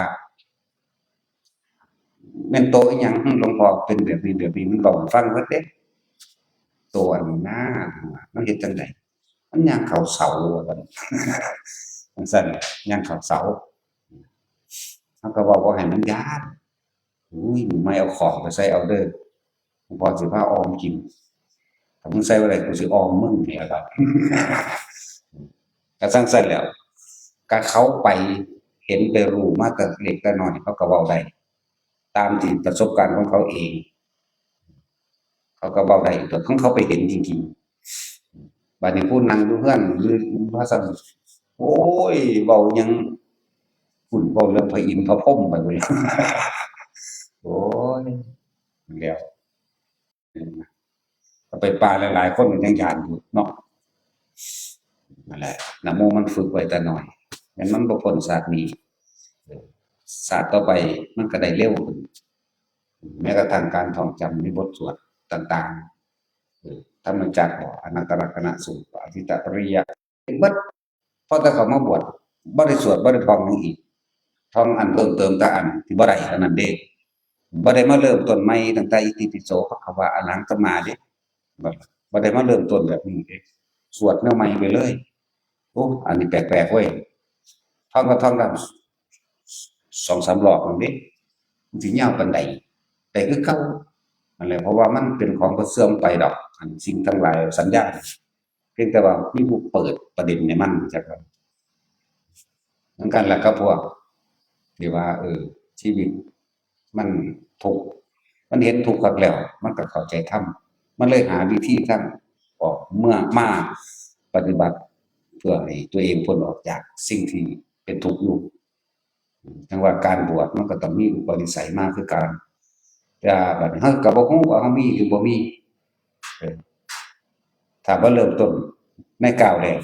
[SPEAKER 1] แม่นโตอีหยังหลวงพ่อเป็นแบบนี้ๆมันเว้าให้ฟังเบิดเดะโตอันนั้นนะมันเฮ็ดจั่งใดมันย่างเข้าเสาว่าซั่นจั่งซั้นย่างเข้าเสาเราก็เว้าบ่ให้มันย้านอุ้ยไม่เอาของไปใส่เอาเด้อหลวงพ่อสิพาออมกินถ้ามึงใส่บ่ได้กูสิออมมึงนี่ล่ะครับก็จั่งซั้นแหล้วก็เขาไปเห็นไปรู้มาแต่เล็กแต่น้อยเขาก็เว้าได้ตามที่ประสบการณ์ของเขาเองเขาก็เว้าได้แต่ของเขาไปเห็นจริงๆ บัดนี้ผู้นั่งอยู่เรือนหรือว่าซั่นโอ้ยเว้าหยังพู้นเว้าเรื่องพระอินทร์พระพรหมไปเบิดแล้วโอ้ยแล้วก็ไปป่าหลายๆคนก็ยังย้านอยู่เนาะนั่นแหละนะโมมันฝึกไว้แต่น้อยงั้นมันบ่พ้นชาตินี้ชาติต่อไปมันก็ได้เร็วขึ้น แม้กระทั่งการท่องจำในบทสวดต่างๆธรรมจักรอนัตตลกนสูตรอธิตปริยะเบิดพอแต่เขามาบวชบ่ได้สวดบ่ได้ท่องอย่างอีกท่องอันเพิ่มเติมแต่อันที่บ่ได้เท่านั้นเด้บ่ได้มาเริ่มต้นใหม่ตั้งแต่อิติปิโสภควะอะระหังสัมมาเด้บ่ได้มาเริ่มต้นแบบนี้เด้สวดแนวใหม่ไปเลยโอ้อันนี้แปลกๆเว้ยท่องก็ท่องได้2-3รอบนั่นเด้มันสิยาวปานใดแต่คือเก่านั่นแหละเพราะว่ามันเป็นของบ่เสื่อมไปดอกอันสิ่งทั้งหลายสัญญาเพียงแต่ว่ามีผู้เปิดประเด็นให้มันจักว่าเหมือนกันแหละกับพวกที่ว่าชีวิตมันทุกข์มันเห็นทุกข์คักแล้วมันก็เข้าใจธรรมมันเลยหาวิธีทางออกเมื่อมาปฏิบัติเพื่อให้ตัวเองพ้นออกจากสิ่งที่เป็นทุกข์อยู่จังว่าการบวชมันก็ต้องมีอุปนิสัยมาคือการแต่บัดนี้เฮาก็บ่ฮู้ว่าเฮามีหรือบ่มีเออถ้าบ่เริ่มต้นในก้าวแรก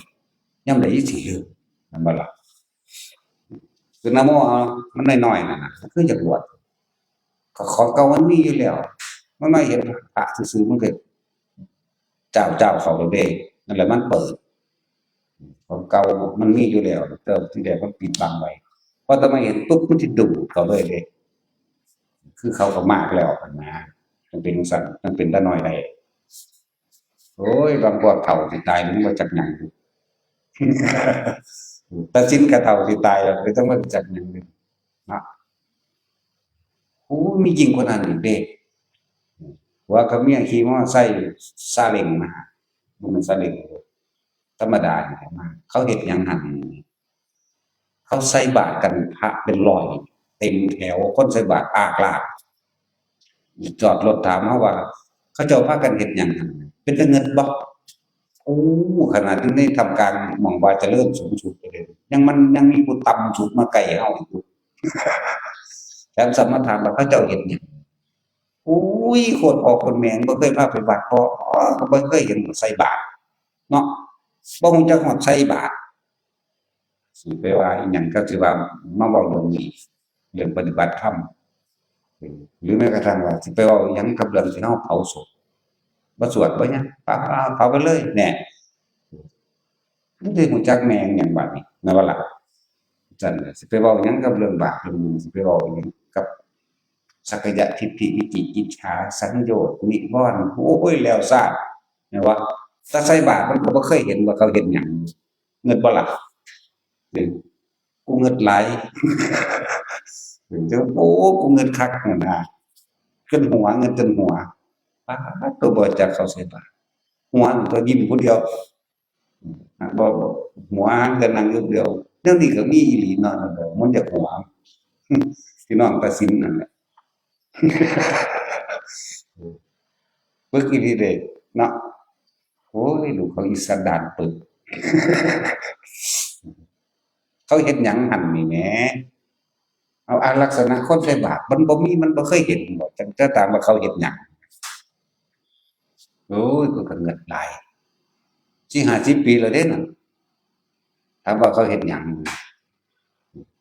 [SPEAKER 1] ยามใดสิเริ่มแม่นบ่ล่ะคือนะโมมันน้อยๆนั่นน่ะคืออยากบวชก็ของเก่ามันมีอยู่แล้วมันมาเห็นพระซื่อๆมันก็เจ้าเข้าแล้วเด้นั่นแหละมันเปิดของเก่ามันมีอยู่แล้วแต่ที่แรกมันปิดบังไว้พอแต่มาเห็นปุ๊บมันสิดูดเข้าเลยเด้คือเขาก็มากแล้วหั่นนะมันเป็นจั่งซั้นมันเป็นตาน้อยได้โอ๊ยบางพวกเฒ่าสิตายมันบ่จักหยังตัดสินก็เฒ่าสิตายแล้วบ่ต้องมาจักหยังเนาะโอ้มียิ่งกว่านั้นอีกเด้ผัวกับเมียขี่มอไซค์ซาเล้งมาบ่แม่นซาเล้งธรรมดานี่แหละมาเขาเฮ็ดหยังหั้นเขาใส่บาตรกันพระเป็นร้อยเต็มแถวคนใส่บาตรอากลากจอดรถถามเฮาว่าเขาเจ้าพากันเฮ็ดหยังหั่นเป็นตาเงินบ่โอ้ขนาดอยู่ในทำการหม้องว่าเจริญสูงสุดเลยยังมีผู้ต่ำสุดมาใกล้เฮาอีกอยู่แถมสัมมาถามว่าเขาเจ้าเฮ็ดหยังอุ้ยโคตรพ่อโคตรแม่บ่เคยพาไปวัดบ่ก็บ่เคยเห็นใส่บาตรเนาะบ่ฮู้จักฮอดใส่บาตรสิไปว่าอีหยังก็สิว่ามาเว้าเรื่องนี้เรื่องปฏิบัติธรรมหรือแม้กระทั่งว่าสิไปเว้าอิหยังกับเรื่องที่เฮาเผาศพบ่สวดบ่หยังเผาไปเลยแหน่มันสิฮู้จักแม่นหยังบัดนี้แม่นบ่ล่ะจั่นน่ะสิไปเว้าหยังกับเรื่องบาปเรื่องบุญสิไปเว้าอิหยังกับสักกายทิฏฐิวิจิกิจฉาสังโยชน์นิวรณ์โอ้ยแล้วซ่านแม่นบ่แต่ใส่บาตรมันก็บ่เคยเห็นว่าเขาเฮ็ดหยังเงิดบ่ล่ะกูเงิดหลายจะโอ้กูเงิดคักนั่นน่ะเงินหัวเงินจนหัวป๊าดตัวบ่จักเขาใส่บาตรหัวตัวยิ้มผู้เดียวบ่หัวก็นั่งอยู่เดียวเดี๋ยวนี้ก็มีอีหลีเนาะมันอยากหัวพี่น้องตัดสินนั่นแหละฝึกอีหลีเด้เนาะโอ้ยลูกเขาอีสันดานปึกเขาเฮ็ดหยังหั่นนี่แหมเอาลักษณะคนใส่บาตรมันบ่มีมันบ่เคยเห็นบ่จังจะถามว่าเขาเฮ็ดหยังโอ้ยกูก็เงิดหลาย40-50ปีแล้วเด้นั่นถามว่าเขาเฮ็ดหยัง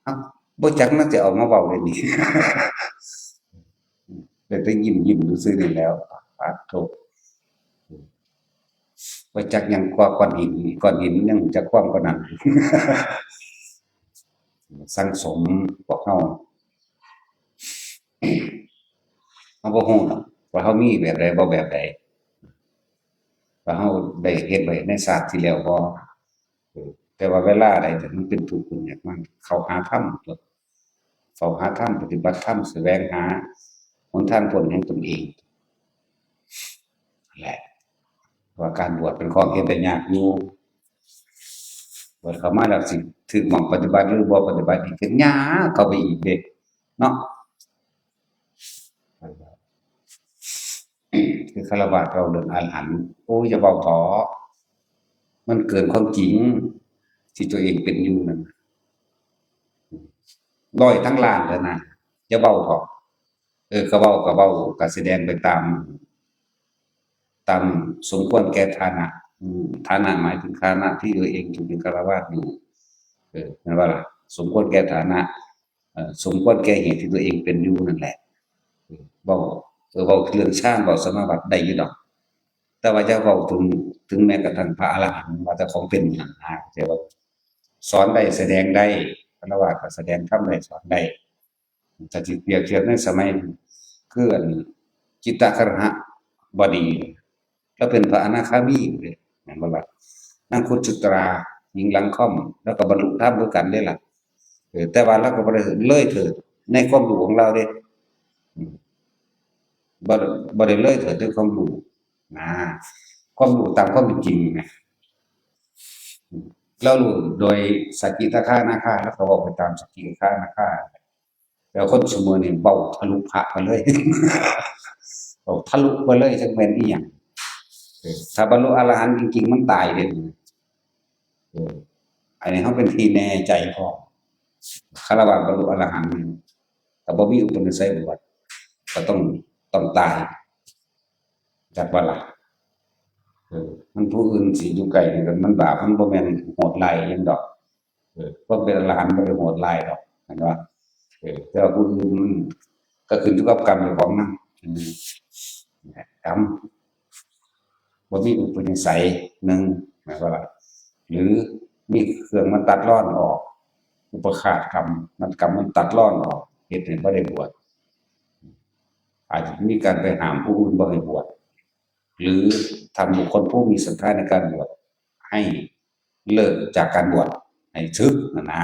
[SPEAKER 1] อ้าวบ่จักมันสิเอามาเว้าได้นี่ได้แต่ยิ้มๆซื่อๆนี่แหล้วปาดโธบ่จักหยังกว่าก้อนหินยังจักความกว่านั้นสังสมพวกเฮาบ่ฮู้ดอกว่าเฮามีแบบใดบ่แบบใดว่าเฮาได้เฮ็ดไว้ในชาติที่แล้วบ่แต่ว่าเวลาใดที่มันเป็นทุกข์เป็นหยังมันเข้าหาธรรมตัวเฝ้าหาธรรมปฏิบัติธรรมแสวงหาหนทางพ้นแห่งตนเองนั่นแหละว่าการบวชเป็นของเฮ็ดได้ยากอยู่บวชเข้ามาแล้วสิถึกหม้องปฏิบัติหรือบ่ปฏิบัตินี่ก็ยากเข้าไปอีกเด้เนาะคือฆราวาสเว้าเรื่องอรหันต์โอ้ยอย่าเว้าถอมันเกินความจริงที่ตัวเองเป็นอยู่นั่นร้อยทั้งล้านแล้วนะอย่าเว้าเถาะก็เว้าก็แสดงไปตามสมควรแก่ฐานะฐานะหมายถึงฐานะที่ตัวเองถูกเป็นฆราวาสอยู่แม่นบ่ล่ะสมควรแก่ฐานะสมควรแก่เหตุที่ตัวเองเป็นอยู่นั่นแหละ เว้าเว้าเรื่องฌานเว้าสมาบัติได้อยู่ดอกแต่ว่าจะเว้าถึงแม้กระทั่งพระอรหันต์ว่าเจ้าของเป็นหยังแต่ว่าสอนได้แสดงได้ฆราวาสก็แสดงธรรมได้สอนได้ถ้าสิเปรียบเทียบในสมัยคืออันจิตตคฤหบดีแล้วเป็นพระอนาคามีอยู่เดะแม่นบ่ล่ะนางคุจุตราหญิงหลังค่อมแล้วก็บรรลุธรรมคือกันเดะล่ะแต่ว่าเราก็บ่ได้เลยเถิดในความรู้ของเราเดะอืมบ่บ่ได้เลยเถิดในความรู้นะความรู้ตามความเป็นจริงนะอืมเรารู้โดยสัจจิทาคานาคาแล้วก็เว้าไปตามสัจจิทาคานาคาแล้วคนซุมื้อนี้เว้าทะลุพระไปเลย เว้าทะลุไปเลยจักแม่นอิหยังถ้าบรรลุอรหันต์จริงๆมันตายเดะเอออันนี้เราเป็นที่แน่ใจพร้อมฆราวาสบรรลุอรหันต์นี่ถ้าบ่มีอุปนิสัยบวชก็ต้องตายจักว่าล่ะมันผู้อื่นสิอยู่ไกลนี่ก็มันบาปมันบ่แม่นโหดร้ายหยังดอกความเป็นอรหันต์บ่ได้โหดร้ายดอกแม่นบ่แต่ว่าผู้อื่นมันก็ขึ้นอยู่กับกรรมเจ้าของนำกรรมบ่มีอุปนิสัยหนึ่งหมายความว่าหรือมีเครื่องมันตัดรอนออกอุปฆาตกรรมมันตัดรอนออกเฮ็ดให้บ่ได้บวชอาจจะมีการไปห้ามผู้อื่นบ่ให้บวชหรือทำบุคคลผู้มีศรัทธาในการบวชให้เลิกจากการบวชให้สึกนั่นนะ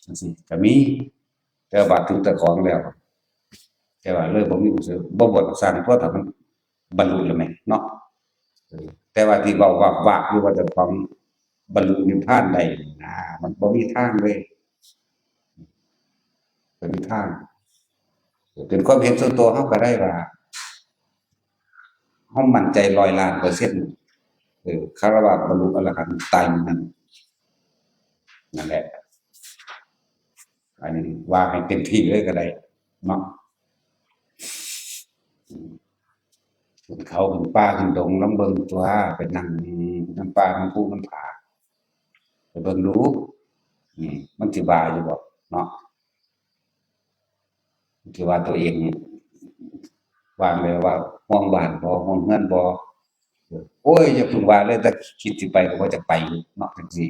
[SPEAKER 1] จังซี่ก็มีแต่ว่าถึงเจ้าของแล้วแต่ว่าเลยบ่มีรู้สึกบ่บวชก็สร้างเพราะถ้ามันบรรลุแล้วแหมเนาะแต่ว่าที่เว้าวากๆอยู่ว่าเจ้าของบรรลุนิพพานได้นี่นะมันบ่มีทางเลยบ่มีทางเป็นความเห็นส่วนตัวเราก็ได้ว่าเรามั่นใจ100,000,000%ฆราวาสบรรลุอรหันต์ตายมื้อนั้นนั่นแหละอันนี้ว่าให้เต็มที่เลยก็ได้เนาะขึ้นเขาขึ้นป่าขึ้นดงลองเบิ่งตั่วไปนั่งนำป่านำภูนำผาไปเบิ่งดูมันสิว่าอยู่บ่เนาะมันสิว่าตัวเองว่าแม่ว่าห่วงบ้านบ่ห่วงเรือนบ่โอ๊ยอย่าเพิ่งว่าเลยแต่คิดสิไปก็บ่จักไปอยู่เนาะจังซี้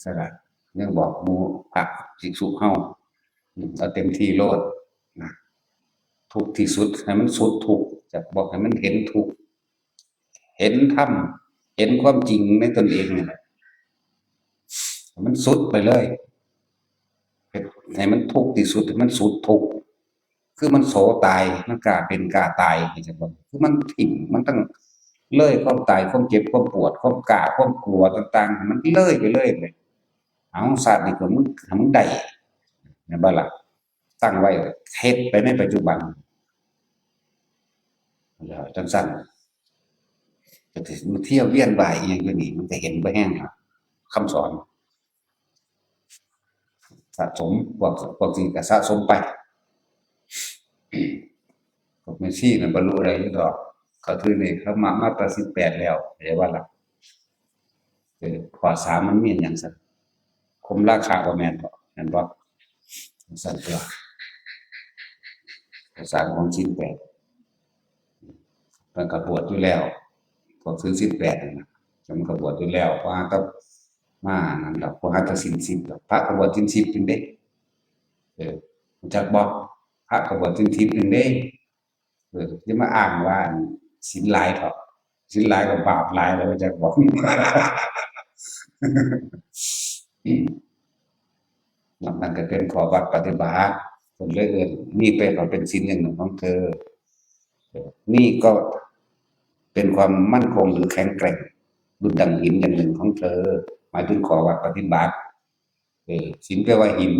[SPEAKER 1] ซะล่ะยังบอกหมู่พระภิกษุเฮาเอาเต็มที่โลดนะทุกข์ที่สุดให้มันสุดทุกข์จะบอกให้มันเห็นทุกข์เห็นธรรมเห็นความจริงในตนเองนี่แหละให้มันสุดไปเลยเฮ็ดให้มันทุกข์ที่สุดให้มันสุดทุกข์คือมันโสตายมันกล้าเป็นกล้าตายให้จักว่าคือมันถิ้มมันต้องเลยความตายความเจ็บความปวดความกล้าความกลัวต่างๆให้มันเลยไปเลยเอาชาตินี้ก็มึงให้มึงได้แม่นบ่ล่ะตั้งไว้เฮ็ดไปในปัจจุบันแล้วจังซั้นก็สิมาเที่ยวเวียนว่ายอิหยังอยู่นี่มันก็เห็นบ่แรงล่ะคำสอนสะสมพวกนี้ก็สะสมไปพวกแม่ชีนั่นบรรลุได้อยู่ดอกเขาถือนี่เขามาตรา18แล้วเข้าใจบ่ล่ะข้อ3มันมีหยังซั่นข่มราคะบ่แม่นบ่แม่นบ่จั่งซั้นตั่วข้อ3ของศีล8มันก็บวชอยู่แล้วพวกถือศีล8นั่นน่ะมันก็บวชอยู่แล้วว่าแต่มานั่นดอกบ่หาแต่ศีล10ดอกพระก็บวชศีล10จั่งเดะรู้จักบ่พระก็บวชศีล10จั่งเดะอย่ามาอ้างว่าอั่นศีลหลายเถาะศีลหลายก็บาปหลายแล้วรู้จักบ่อืมนอกนั้นก็เป็นข้อวัดปฏิบัติเพิ่นเลยเอิ้นนี่เป็นก็เป็นศีลอย่างหนึ่งของเธอนี่ก็เป็นความมั่นคงหรือแข็งแกร่งดุจดั่งหินอย่างหนึ่งของเธอหมายถึงข้อวัดปฏิบัติศีลแปลว่าหิน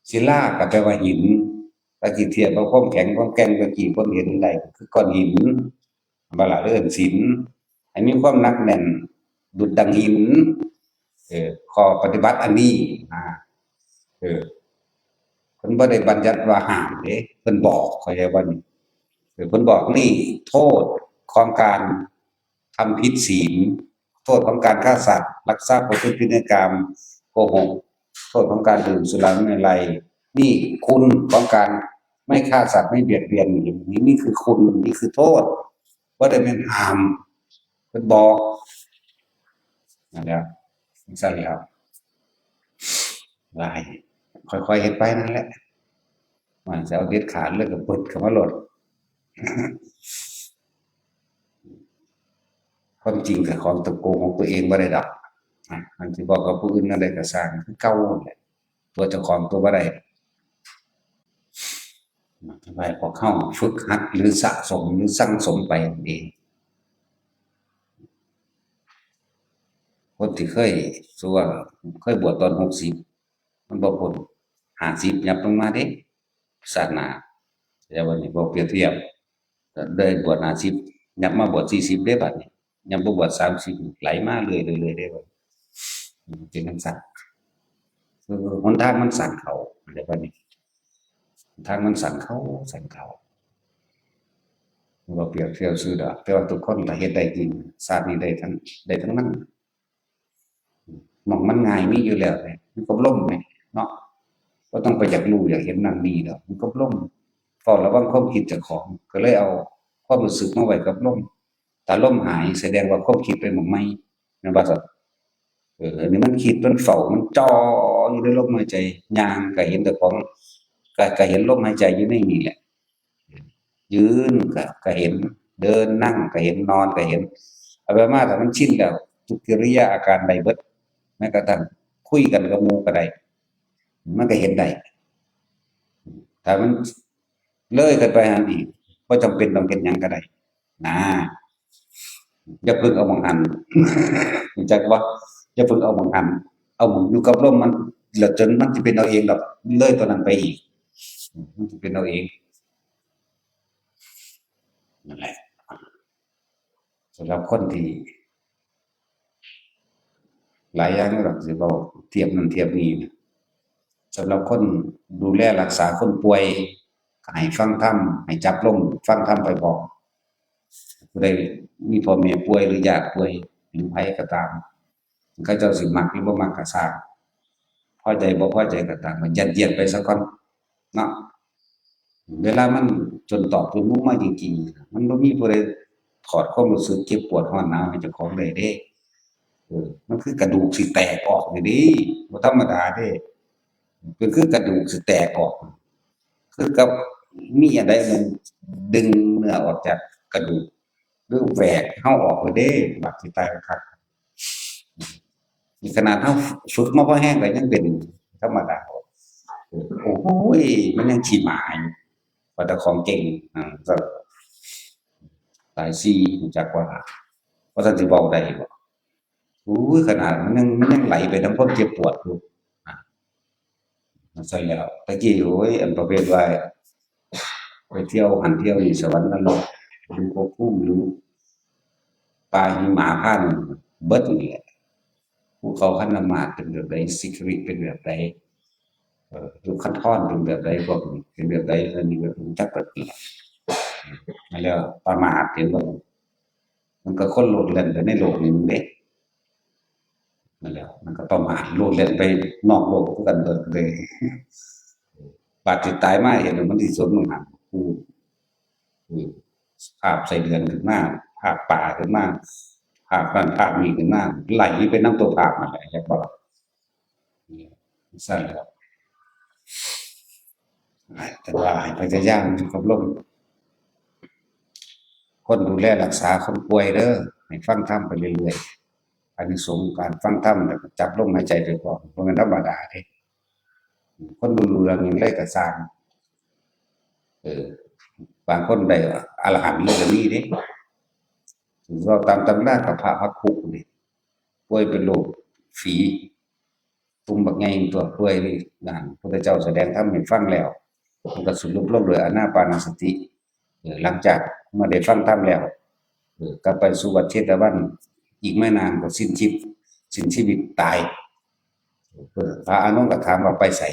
[SPEAKER 1] ศิลาก็แปลว่าหินถ้าสิเทียบกับความแข็งความแกร่งก็กี่คนเห็นได้ก็คือก้อนหินบ่ล่ะเอิ้นศีลให้มีความหนักแน่นดุจดั่งหินข้อปฏิบัติอันนี้เออเพิ่นบ่ได้บัญญัติว่าห้ามเดะเพิ่นบอกเข้าใจบ่นี่เพิ่นบอกนี่โทษของการทำผิดศีลโทษของการฆ่าสัตว์ลักทรัพย์ประพฤติผิดในกามโกหก โทษของการดื่มสุราเมรัยนี่คุณของการไม่ฆ่าสัตว์ไม่เบียดเบียนอย่างนี้นี่คือคุณนี่คือโทษว่าได้เป็นหามเป็นบอกนั่นแหละสั่นแล้วลายค่อยๆเห็นไปนั่นแหละมันจะเอาเด็ดขาดเรื่องกับเปิดคำว่าหลดความจริงกับของตะโกของตัวเองไม่ได้ดับมันที่บอกกับผู้อื่นนั่นได้กระสร้างคือเก่าเลยตัวเจ้าของตัวบ่ได้ไปพอเข้าฝึกหัดหรือสะสมหรือสั่งสมไปเองคนที่เคยสัวเคยบวชตอน60มันบอกคน50ยับลงมาเด้ศาสนาแต่วันนี้บอกเปรียบเทียบได้บวช50ยับมาบวช40ได้บัดนี้ยับบวช30ไหลมาเลยได้บัดเป็นจังซั่นคือหนทางมันสั่นเขาอะไรแบบนี้ทางมันสั่นเขาว่าเปรียบเทียบซื้อดอกแต่ว่าทุกคนก็เฮ็ดได้จริงศาสตร์นี้ได้ทั้งนั้นมองมันง่ายมีอยู่แล้วเนี่ยมันก็ล่มเนี่ยเนาะก็ต้องไปอยากรู้อยากเห็นนั่นนี่ดอกมันก็ล่มเฝ้าระวังความคิดเจ้าของก็เลยเอาความรู้สึกมาไว้กับลมถ้าลมหายแสดงว่าความคิดไปหม่องใหม่แม่นบ่ซั้นอันนี้มันคิดมันเฝ้ามันจ่ออยู่ในลมหายใจย่างก็เห็นเจ้าของก็เห็นลมหายใจอยู่ในนี่แหละยืนก็เห็นเดินนั่งก็เห็นนอนก็เห็นเอาไปมาถ้ามันชินแล้วทุกกิริยาอาการใดเบิดแม้กระทั่งคุยกันกับหมู่ก็ได้มันก็เห็นได้ถ้ามันเลยกันไปหันอีกบ่จำเป็นต้องเฮ็ดหยังก็ได้นะอย่าพึ่งเอาหม้องหันรู้จักบ่อย่าพึ่งเอาหม้องหันเอาหม้องอยู่กับลมมันแล้วจนมันสิเป็นเอาเองดอกเลยตัวนั้นไปอีกมันสิเป็นเอาเองนั่นแหละสำหรับคนที่หลายอย่างก็สิเว้าเทียบนั่นเทียบนี่สำหรับคนดูแลรักษาคนป่วยก็ให้ฟังธรรมให้จับลมฟังธรรมไปพร้อมผู้ใดมีพ่อแม่ป่วยหรือญาติป่วยหรือไผก็ตามเขาเจ้าสิมักหรือบ่มักก็สร้างพอใจบ่พอใจก็ตามก็ยัดเยียดไปซะก่อนเนาะเวลามันจนตอกจนมุมมาจริงๆมันบ่มีผู้ใดถอดความรู้สึกเจ็บปวดร้อนหนาวให้เจ้าของได้เด้มันคือกระดูกสิแตกออกนี่เด้บ่ธรรมดาเด้มันคือกระดูกสิแตกออกคือกับมีอันใดหนึ่งดึงเนื้อออกจากกระดูกหรือแหวกเฮาออกเลยเด้บัดสิตายคักนี่ขนาดเฮาฝึกมาบ่แห้งก็ยังเป็นธรรมดาโอ้โฮมันยังขี้หมาอยู่ว่าแต่ของเก่งก็ตายซี่รู้จักว่าว่าซั่นสิเว้าได้บ่อู้ยขนาดมันยังไหลไปนำความเจ็บปวดอยู่อาใช่แล้วแต่กี้โอ้ยอันประเภทว่าไปเที่ยวหั้นเที่ยวนี่สวรรค์นรกอยู่ภพภูมิอยู่ป่าหิมพานต์เบิดนี่แหละภูเขาหิมะเป็นแบบใดสิคริเป็นแบบใดลูกคันธรเป็นแบบใดพวกนี้เป็นแบบใดอันนี้ก็รู้จักเบิดนั่นแหละนั่นแล้วประมาทเห็นบ่มันก็คนโลดแล่นไปในโลกนี้มันเด้นั่นแหละมันก็ประมาทโลดแล่นไปนอกโลกคือกันเบิดเลยบาดสิตายมาเห็นแล้วมันสิสนมันหันอืมภาพไส้เดือนขึ้นมาภาพป่าขึ้นมาภาพนั้นภาพนี้ขึ้นมาไหลไปนำตัวภาพนั่นแหละจักบ่ล่ะซั่นแหล้วแต่ว่าให้พยายามอยู่กับลมคนดูแลรักษาคนป่วยเด้อให้ฟังธรรมไปเรื่อยๆอานิสงส์การฟังธรรมแล้วก็จับลมหายใจไปพร้อมบ่แม่นธรรมดาเด้คนรู้เรื่องหยังได้ก็สร้างเออบางคนได้อรหันต์เลยก็มีเด้ถึงเราตามตำรากับพระภักคุนี่ป่วยเป็นโรคฝีตุ่มบักใหญ่ตัวป่วยนี่นั่นพระพุทธเจ้าแสดงธรรมให้ฟังแล้วมันก็สรุปลงด้วยอานาปานสติหลังจากเมื่อได้ฟังธรรมแล้วก็ไปสู่วัฏเชตวันอีกไม่นานก็สิ้นชีวิตตายพระอานนท์ก็ถามว่าไปไส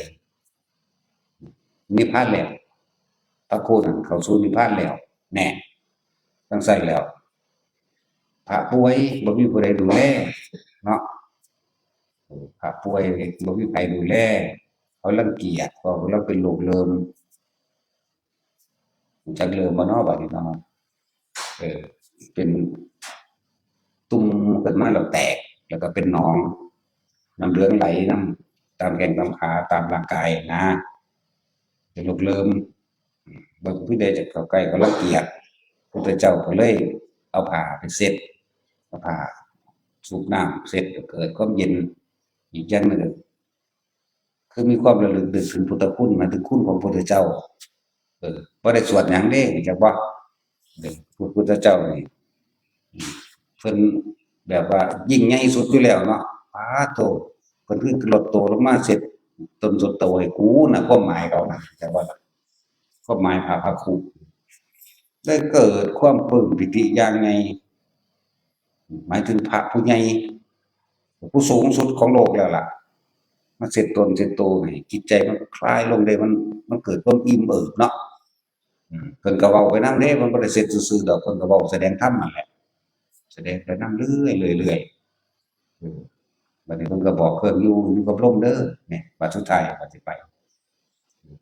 [SPEAKER 1] นิพพานแล้วพระโคนั่นเข้าสู่นิพพานแล้วแน่จั่งซั้นแล้วพระป่วยบ่มีผู้ใดดูแลเนาะ พระป่วยบ่มีใครดูแลเขารังเกียจเพราะเราเป็นโรคเริมจักเริมบ่เนาะบัดนี้เนาะเออเป็นตุ่มขึ้นมาแล้วแตกแล้วก็เป็นหนองน้ำเหลืองไหลน้ำตามแข้งตามขาตามร่างกายนะเป็นโรคเริมบางผู้ใดจะเข้าใกล้ก็รังเกียจพระพุทธเจ้าก็เลยเอาผ้าไปเช็ดเอาผ้าสูบน้ำเสร็จก็เกิดความเย็นอีกอย่างหนึ่งคือมีความระลึกนึกถึงพุทธคุณหมายถึงคุณของพระพุทธเจ้าบ่ได้สวดหยังเด้จักว่าพระพุทธเจ้านี่เพิ่นแบบว่ายิ่งใหญ่สุดอยู่แล้วเนาะปาโตเพิ่นคือลดโตลงมาเสร็จตนสุดโตให้กูน่ะความหมายเขานะจักว่าความหมายพระครูได้เกิดความปลื้มปิติอย่างไงหมายถึงพระผู้ใหญ่ผู้สูงสุดของโลกแล้วล่ะมาเสร็จตนเสร็จโตให้จิตใจมันคลายลงได้มันเกิดความอิ่มเอิบเนาะเพิ่นก็เว้าไปนำเด้เพิ่นบ่ได้เสร็จซื่อๆดอกเพิ่นก็เว้าแสดงธรรมนั่นแหละแสดงไปนำเรื่อยๆเรื่อยๆบัดนี้เพิ่นก็บอกเพิ่นอยู่กับลมเด้อเนี่ยบัดสุดท้ายก็สิไป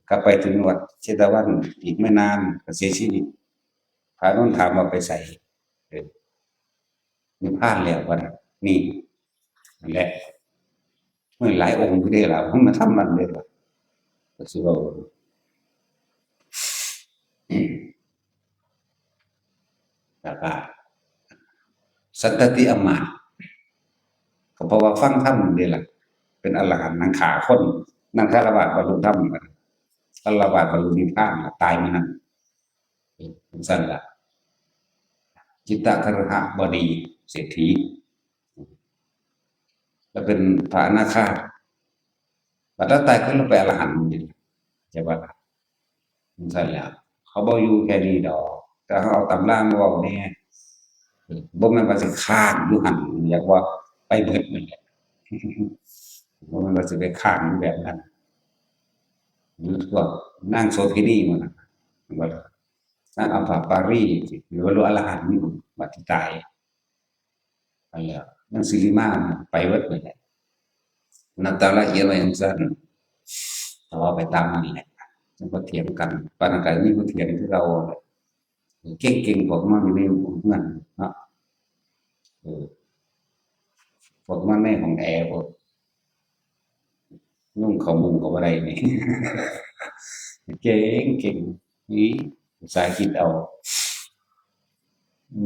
[SPEAKER 1] ก็ไปถึงวัดเชตวันอีกไม่นานก็เสียชีวิตพระโน้นถามว่าไปไสเออนิพพานแล้วว่าน่ะนี่นั่นแหละมันหลายองค์อยู่เด้ล่ะเพิ่นมาทำนั่นเด้ล่ะก็สิเว้าแล้วก็สันตติอมาตย์ก็เพราะว่าฟังธรรมนี่แหละเป็นอรหันต์นั่งขาคนนั่งคารวะบรรลุธรรมคารวะบรรลุนิพพานตายมานั้นเป็นสั้นละจิตตคฤหบดีเศรษฐีแล้วเป็นพระอนาคาบัดนั้นตายก็ลงไปอรหันต์นี่ใช่ป่ะล่ะเป็นสั้นแล้วเขาบ่อยู่แค่นี้ดอกแต่เขาเอาตำรามาเว้าแหน่บ่แม่นว่าสิค้างอยู่หั่นอยากว่าไปเบิดนั่นแหละบ่แม่นว่าสิไปค้างอยู่แบบนั้นหรือพวกนางโสเภณีหมู่นั้นว่านางอำภาปารีหรือว่าอรหันต์บัดที่ตายนั่นแหละนางสิริมาไปเบิดนั่นแหละนับตามละเอียดไว้จังซั่นแต่ว่าไปตามนั้นแหละจังบ่เถียงกันปานนั้นก็มีผู้เถียงคือเก่าเก่งๆพวกมันอยู่ในเรือนเนาะเออพวกมันในห้องแอร์พวกนุ่งเข้ามุงก็บ่ได้นี่ เก่งเก่งนี่ภาษาอังกฤษเอา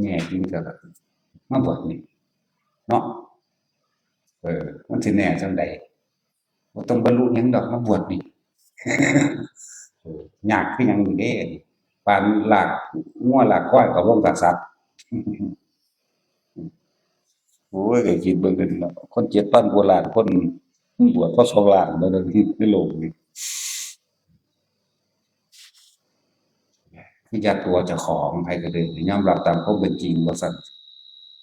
[SPEAKER 1] แง่จริงก็มาบวชนี่เนาะมันสิแน่จังใดบ่ต้องบรรลุหยังดอกมาบวชนี่ยากคือหยังนี่เด้ปานลากงัวลากควายเข้าวงกษัตริย์โอ้ยก็คิดเบิ่งกันเนาะคน7,000กว่าล้านคนบวชพอ2ล้านบ่ได้ในโลกนี้คือยัดตัวเจ้าของไผก็ได้ยอมรับตามความเป็นจริงว่าซั่น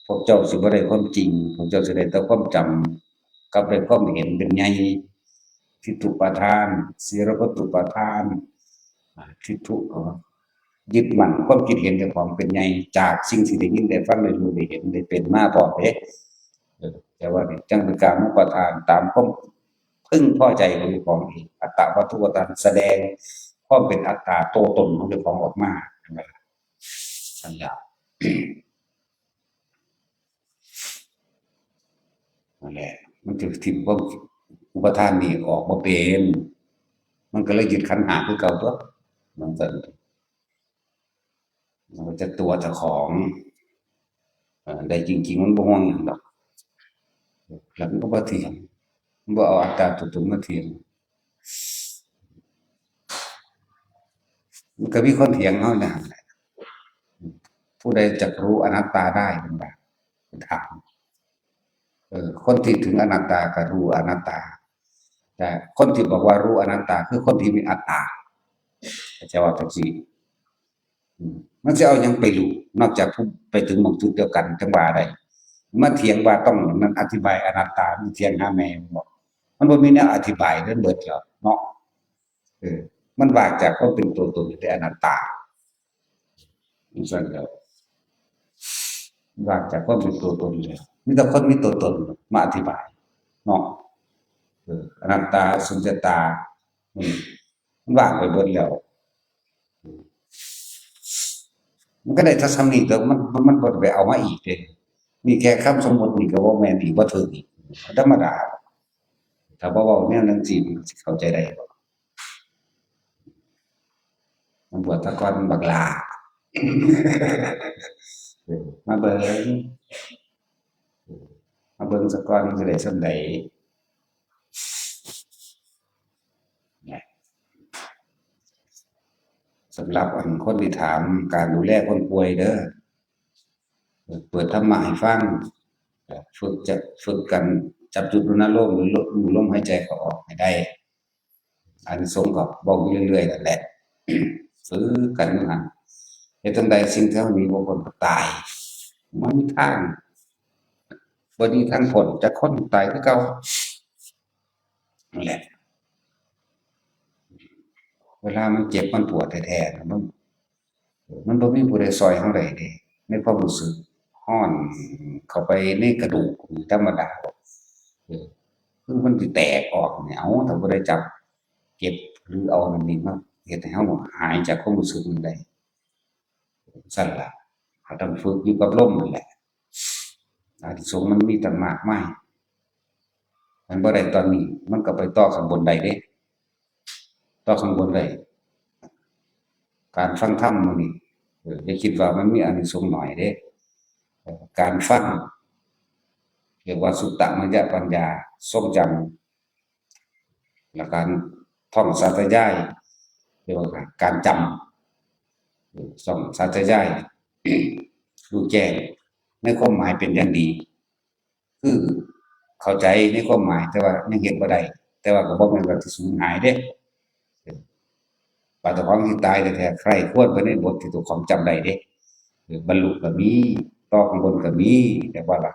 [SPEAKER 1] พวกเจ้าสิบ่ได้ความจริงพวกเจ้าสิได้แต่ความจำกับได้ความเห็นเป็นใหญ่ทิฏฐุปาทานศีลพัตตุปาทานทิฏฐิก็ยึดมั่นความคิดเห็นเจ้าของเป็นใหญ่จากสิ่งที่ได้ยินได้ฟังได้รู้ได้เห็นได้เป็นมาพร้อมเด้แต่ว่านี่จังเป็นกามุปาทานตามความพึงพอใจของเจ้าของเองอัตตวัตถุปาทานแสดงความเป็นอัตตาตัวตนของเจ้าของออกมานั่นแหละสัญญานั่นแหละมันจะถิ่มความอุปทานนี่ออกบ่เป็นมันก็เลยยึดขันธ์ห้าคือเก่าตั่วมันก็มันจะตัวเจ้าของได้จริงๆมันบ่ฮ้วงหยังดอกแล้วมันก็บ่เที่ยงมันบ่เอาอัตตาตัวตนมาเทียมมันก็มีคนเถียงเฮานั่นแหละผู้ใดจักรู้อนัตตาได้เพิ่นว่าเพิ่นถามคนที่ถึงอนัตตาก็รู้อนัตตาแต่คนที่บอกว่ารู้อนัตตาคือคนที่มีอัตตาเข้าใจว่าจังซี่มันสิเอาหยังไปรู้นอกจากผู้ไปถึงหม้องจุดเดียวกันจังว่าได้มาเถียงว่าต้องมันอธิบายอนัตตามันเถียงหาแม่มันบ่มันบ่มีแนวอธิบายเด้อเบิดแล้วเนาะเออมันว่างจากความเป็นตัวตนแต่อนัตตาจังซั่นแล้วว่างจากความเป็นตัวตนแล้วมีแต่คนมีตัวตนมาอธิบายเนาะ อนัตตาสุญญตามันว่างไปเบิดแล้วมันก็ได้ทัศนคติแต่มันบ่ไปเอามาอีกเด้นี่แค่คำสมมุตินี่ก็บ่แม่นอีกบ่ถึกอีกธรรมดาถ้าบ่เว้าแนวนั้นสิสิเข้าใจได้บ่มันบวชแตะก่อนบักหลามาเบิ่งมาเบิ่งซะก่อนสิได้ส่ำใดสำหรับอันคนที่ถามการดูแลคนป่วยเด้อเปิดธรรมะให้ฟังฝึกกันจับจุดรณรงค์หรือรู้ลมหายใจเข้าออกให้ได้อานิสงส์ก็บอกอยู่เรื่อยๆนั่นแหละฝึกกันอยู่หั่นเฮ็ดจั่งใดสิ่งที่เฮาหนีบ่พ้นก็ตายบ่มีทางบ่มีทางพ้นจากคนตายคือเก่านั่นแหละเวลามันเจ็บมันปวดแท้ๆน่ะมันบ่มีผู้ใดช่วยเฮาได้เดะในความรู้สึกร้อนเข้าไปในกระดูกนี่ธรรมดาเออคือมันสิแตกออกเนี่ยเอ้าถ้าบ่ได้จับเก็บหรือเอานั่นนี่มาเฮ็ดให้เฮาหายจากความรู้สึกนั้นได้ซั้นล่ะก็ต้องฝึกอยู่กับลมนั่นแหละอานิสงส์มันมีตั้งมากมายมันบ่ได้ตอนนี้มันก็ไปต่อข้างบนได้เดะต่อข้างบนได้การฟังธรรมมื้อนี้อย่าคิดว่ามันมีอานิสงส์น้อยเดะการฟังเรียกว่าสุตตมยปัญญาทรงจำและการท่องสาธยายเรียกว่าการจำท่องสาธยายรู้แจ้งในความหมายเป็นอย่างดีคือเข้าใจในความหมายแต่ว่ายังเฮ็ดบ่ได้แต่ว่าก็บ่แม่นว่าสิสูญหายเดะว่าเจ้าของสิตายแท้ๆใครควรไปในบทที่เจ้าของจำได้เดะบรรลุก็มีต่อข้างบนก็มีแต่ว่าล่ะ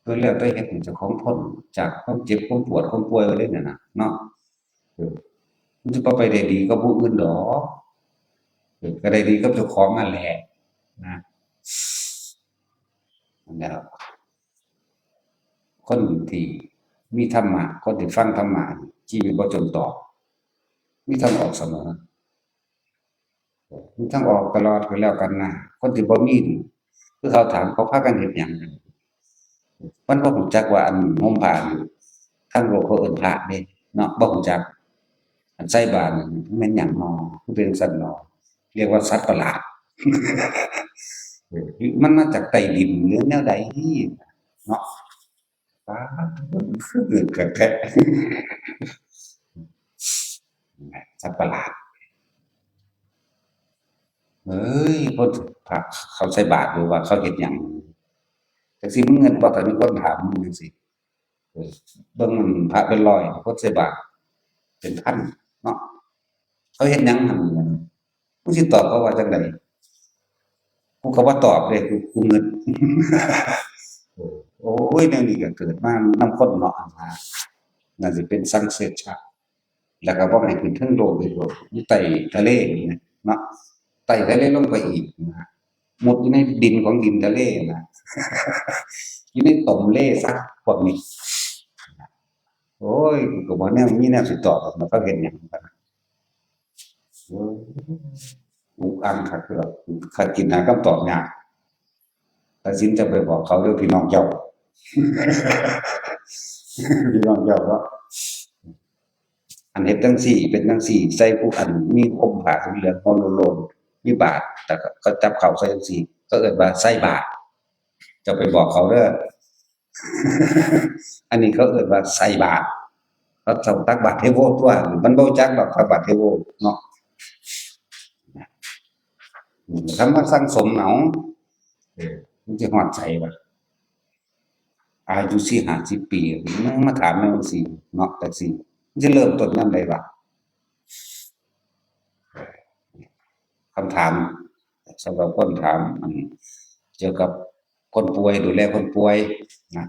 [SPEAKER 1] เพิ่นแล้วแต่เฮ็ดให้เจ้าของพ้นจากความเจ็บความปวดความป่วยไปเลยนั่นน่ะเนาะเออมันสิบ่ไปได้ดีกับผู้อื่นดอกก็ได้ดีกับเจ้าของนั่นแหละนะนั่นแหละคนที่มีธรรมะคนที่ฟังธรรมะชีวิตบ่จมตอกมีทางออกเสมอมีทางออกตลอดก็แล้วกันนะคนที่บ่มีนี่คือเขาถามเขาพากันเฮ็ดหยังกันมันบ่รู้จักว่าอันห่มผ้านี่ทางโลกเขาเอิ้นพระเดะเนาะบ่รู้จักอันใส่บาตรนี่มันแม่นหยังน้อคือเป็นจั่งซั้นน้อเรียกว่าสัตว์ประหลาด มันมาจากใต้ดินหรือแนวใดเนาะป๊าดคือเกิดแท้สัตว์ประหลาดเฮ้ยเพิ่นพระเขาใส่บาตรหรือว่าเขาเฮ็ดหยังจักสิมึงเงินบ่ถ้ามีคนถามมึงจังซี้เออเบิ่งอั่นพระเป็นร้อยคนใส่บาตรเป็นพันเนาะเขาเฮ็ดหยังหั่นมึงสิตอบเขาว่าจั่งใดกูก็บ่ตอบเดะกูงึดโอ้ยแนวนี้ก็เกิดมานำคนเนาะอะนะน่าสิเป็นสังเสริฐะแล้วก็บ่ให้ขึ้นเทิงโลกอีกดอกอยู่ใต้ทะเลนี่นะเนาะไต่ทะเลลงไปอีกนะมุดอยู่ในดินของดินทะเลนะอยู่ในต่อมเลซักพวกนี้โอ้ยกูก็บ่แนวมีแนวสิตอบดอกมันเขาเฮ็ดหยังกันนะโอ้ยอุกอังคักเด้อคันกินหาคำตอบยากตัดสินจะไปบอกเขาเด้อพี่น้องเจ้าพี่น้องเจ้าว่าอันเฮ็ดจั่งซี้เป็นจั่งซี้ใส่ผู้อันมีห่มผ้าเหลืองๆห่มโลนๆมีบาตรแต่ก็จับเข้าใส่จั่งซี้ก็เอิ้นว่าใส่บาตรเจ้าไปบอกเขาเด้ออันนี้เขาเอิ้นว่าใส่บาตรเขาต้องตักบาตรเทโวตั่วมันบ่รู้จักดอกตักบาตรเทโวเนาะคำว่าสั่งสมเอาเออมันสิฮอดไสวะอายุ40-50ปียังมาถามแนวจั่งซี้เนาะจั่งซี้มันสิเริ่มต้นยามใดวะคำถามสำหรับคนถามอันเกี่ยวกับคนป่วยดูแลคนป่วยนะ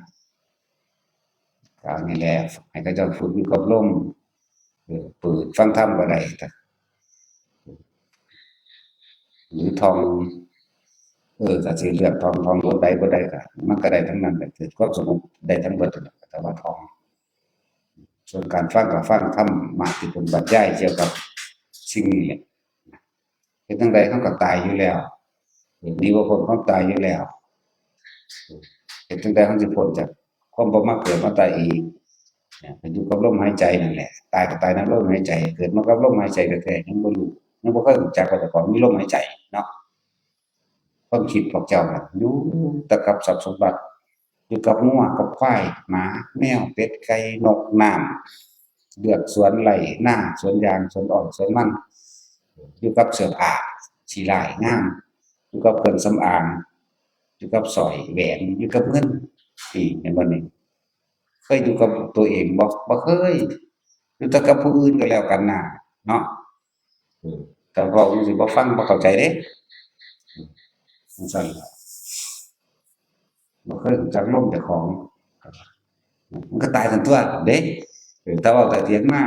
[SPEAKER 1] ก็นี่แหละให้เขาเจ้าฝึกอยู่กับลมเปิดฟังธรรมก็ได้ หรือท่อง ถ้าสิเลือกทองตัวใดบ่ได้ก็มันก็ได้ทั้งนั้นแหละคือความสงบได้ทั้งเบิดนั่นแหละแต่ว่าทองส่วนการฟังก็ฟังธรรมะที่เพิ่นบรรยายเกี่ยวกับสิ่งนี้แหละเฮ็ดจั่งใดเราก็ตายอยู่แล้วหนีบ่พ้นความตายอยู่แล้วเฮ็ดจั่งใดเราสิพ้นจากความบ่มาเกิดมาตายอีกก็อยู่กับลมหายใจนั่นแหละตายก็ตายนำลมหายใจเกิดมากับลมหายใจแท้ๆยังบ่รู้ยังบ่เคยรู้จักว่าเจ้าของมีลมหายใจเนาะ ความคิดพวกเจ้าน่ะอยู่แต่กับทรัพย์สมบัติอยู่กับงัวกับควายหมาแมวเป็ดไก่นกน้ำเลือกสวนไร่นาสวนยางสวนอ้อยสวนมันอยู่กับเสื้อผ้าสีลายงามอยู่กับเครื่องสำอางอยู่กับสร้อยแหวนอยู่กับเงินนี่เห็นบ่นี่เคยอยู่กับตัวเองบ่เคยอยู่แต่กับผู้อื่นก็แล้วกันน่ะเนาะแต่เว้าจั่งซี้บ่ฟังบ่เข้าใจเด้จั่งซั้นล่ะ บ่เคยรู้จักลมเจ้าของมันก็ตายทั้งตัวเด้แต่เว้าแต่เถียงมา